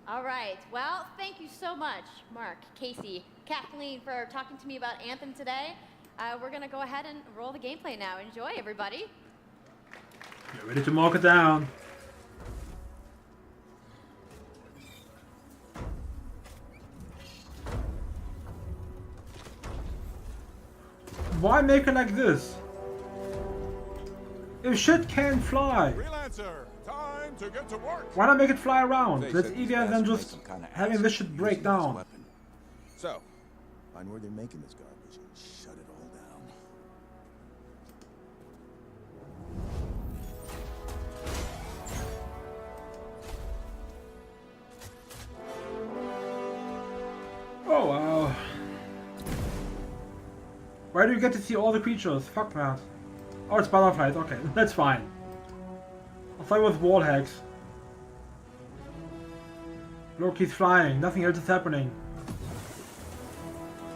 All right. Well, thank you so much, Mark, Casey, Kathleen, for talking to me about Anthem today. We're gonna go ahead and roll the gameplay now. Enjoy, everybody. Get ready to mark it down. Why make it like this? If shit can't fly, Freelancer, time to get to work. why not make it fly around? They That's said these easier guys than made just some kinda having acid this shit break using this down. weapon. So, find where they're making this garbage and shut it all down. Oh wow. Where do you get to see all the creatures? Fuck that. Oh, it's butterflies. Okay, that's fine. I thought it was wall hacks. Look, he's flying. Nothing else is happening.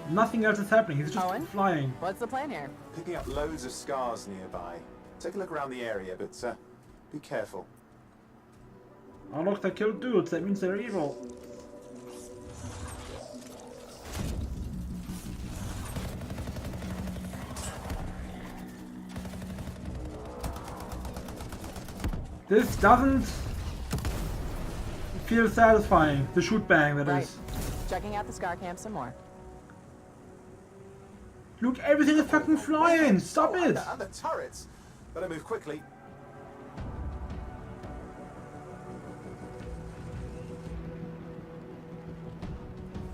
Nothing else is happening. He's just flying. What's the plan here? Picking up loads of scars nearby. Take a look around the area, but be careful. Oh look, they killed dudes. That means they're evil. This doesn't feel satisfying. The shoot bang, that is. Checking out the Scar Camp some more. Look, everything is fucking flying! Stop it! And the turrets! Better move quickly.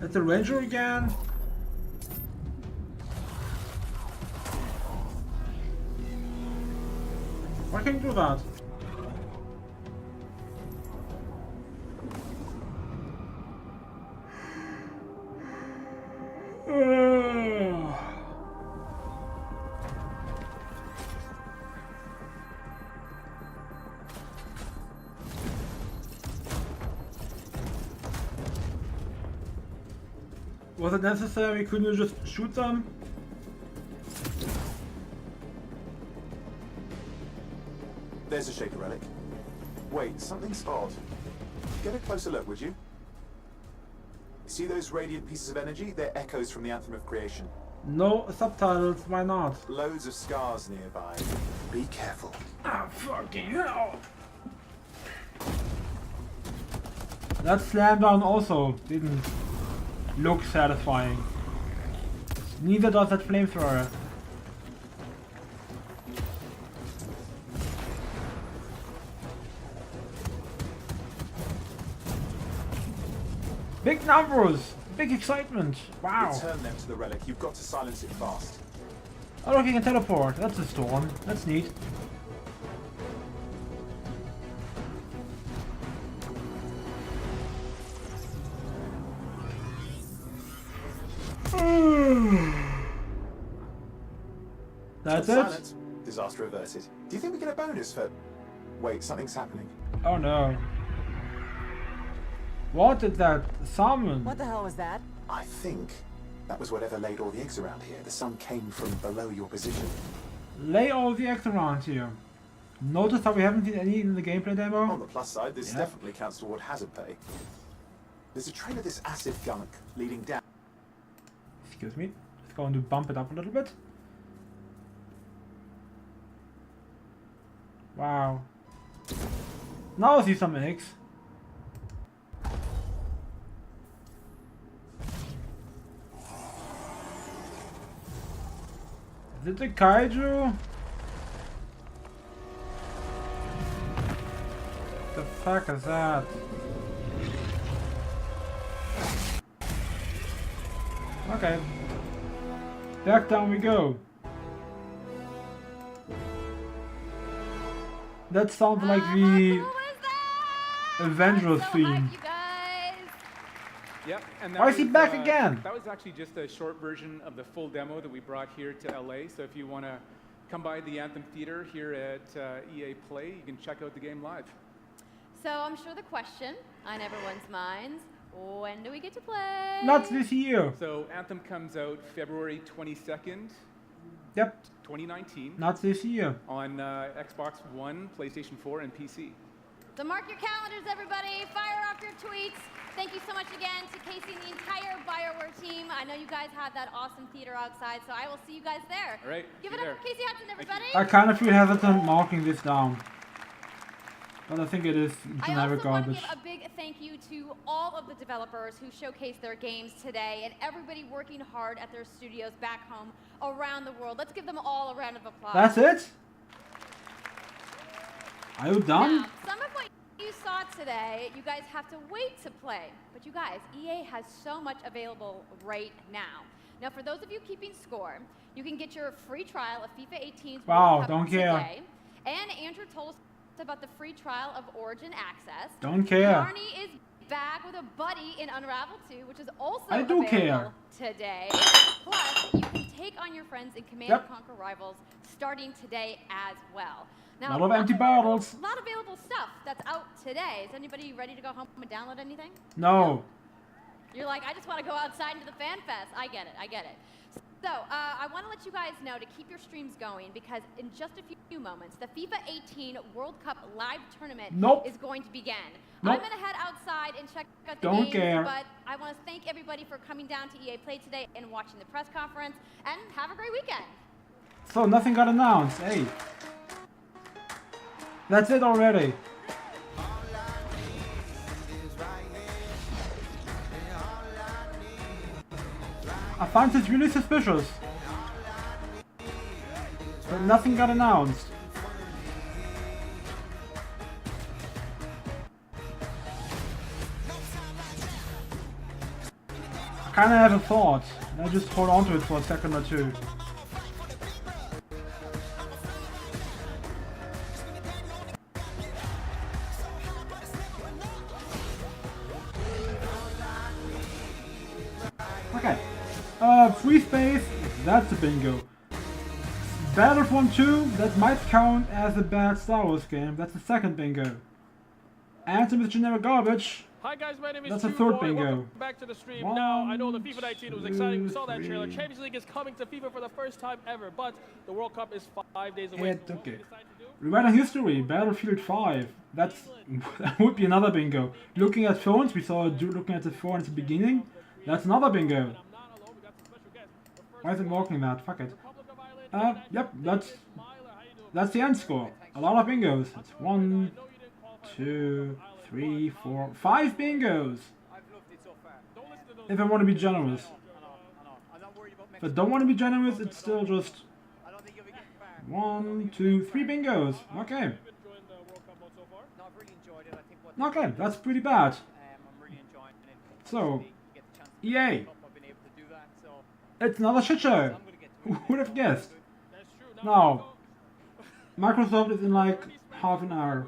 That's a ranger again. Why can't you do that? Was it necessary? Couldn't you just shoot them? There's a shaker relic. Wait, something's odd. Get a closer look, would you? See those radiant pieces of energy? They're echoes from the Anthem of Creation. No subtitles, why not? Loads of scars nearby. Be careful. Ah, fucking hell! That slam down also didn't look satisfying. Neither does that flamethrower. Big numbers! Big excitement! Wow! Return them to the relic. You've got to silence it fast. Oh look, you can teleport. That's a storm. That's neat. That's it? Silence. Disaster averted. Do you think we get a bonus for... Wait, something's happening. Oh no. What did that summon? What the hell was that? I think that was whatever laid all the eggs around here. The sun came from below your position. Lay all the eggs around here. Notice how we haven't seen any in the gameplay demo? On the plus side, this definitely counts toward hazard pay. There's a trail of this acid gunk leading down. Excuse me. Let's go and bump it up a little bit. Wow. Now I see some eggs. Is it a kaiju? The fuck is that? Okay. Back down we go. That sounds like the Avengers theme. Yep, and Why is he back again? That was actually just a short version of the full demo that we brought here to LA. So if you want to come by the Anthem Theater here at EA Play, you can check out the game live. So I'm sure the question on everyone's minds, when do we get to play? Not this year. So Anthem comes out February 22nd. Yep. 2019. Not this year. On Xbox One, PlayStation 4, and PC. So mark your calendars, everybody. Fire off your tweets. Thank you so much again to Casey and the entire BioWare team. I know you guys have that awesome theater outside, so I will see you guys there. All right. Give it up for Casey Hudson, everybody. I kind of feel hesitant marking this down. But I think it is generic I also want to garbage. give a big thank you to all of the developers who showcased their games today and everybody working hard at their studios back home around the world. Let's give them all a round of applause. That's it? Are you done? Now, some of what you saw today, you guys have to wait to play. But you guys, EA has so much available right now. Now, for those of you keeping score, you can get your free trial of FIFA 18's Wow, World Cup don't care. today. And Andrew told us about the free trial of Origin Access. Don't care. Marnie is back with a buddy in Unravel 2, which is also I do available care. today. Plus, you can take on your friends in Command Yep. & Conquer Rivals starting today as well. A lot of empty bottles. A lot of available stuff that's out today. Is anybody ready to go home and download anything? No. You're like, I just want to go outside into the fan fest. I get it. I get it. So, I want to let you guys know to keep your streams going because in just a few moments, the FIFA 18 World Cup live tournament is going to begin. Nope. I'm going to head outside and check out the Don't games, care. but I want to thank everybody for coming down to EA Play today and watching the press conference, and have a great weekend. So nothing got announced. Hey. That's it already. I find this really suspicious. But nothing got announced. I kinda have a thought. I just hold on to it for a second or two. Okay. Free space, that's a bingo. Battlefront 2, that might count as a bad Star Wars game. That's the second bingo. Anthem is generic garbage. Hi guys, my name is That's a Jude third Boy. bingo. Welcome back to the stream. One, Now, I know the FIFA 19 was exciting. We two, saw that trailer. three. Champions League is coming to FIFA for the first time ever, but the World Cup is 5 days away. It's okay. Rewriting history, Battlefield 5. That would be another bingo. Looking at phones, we saw a dude looking at the phone at the beginning. That's another bingo. Why is it marking that? Fuck it. Yep, that's the end score. A lot of bingos. That's 1, 2, 3, 4, 5 bingos. If I want to be generous. If I don't want to be generous, it's still just 1, 2, 3 bingos. Okay. Okay, that's pretty bad. So, EA. It's another shit show. Who would have guessed? Now, Microsoft is in like half an hour.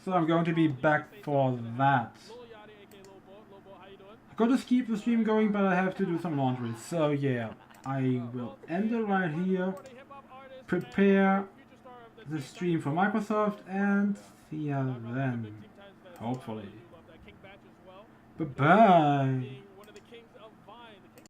So I'm going to be back for that. I could just keep the stream going, but I have to do some laundry. So yeah, I will end it right here. Prepare the stream for Microsoft and see you then. Hopefully. Bye-bye.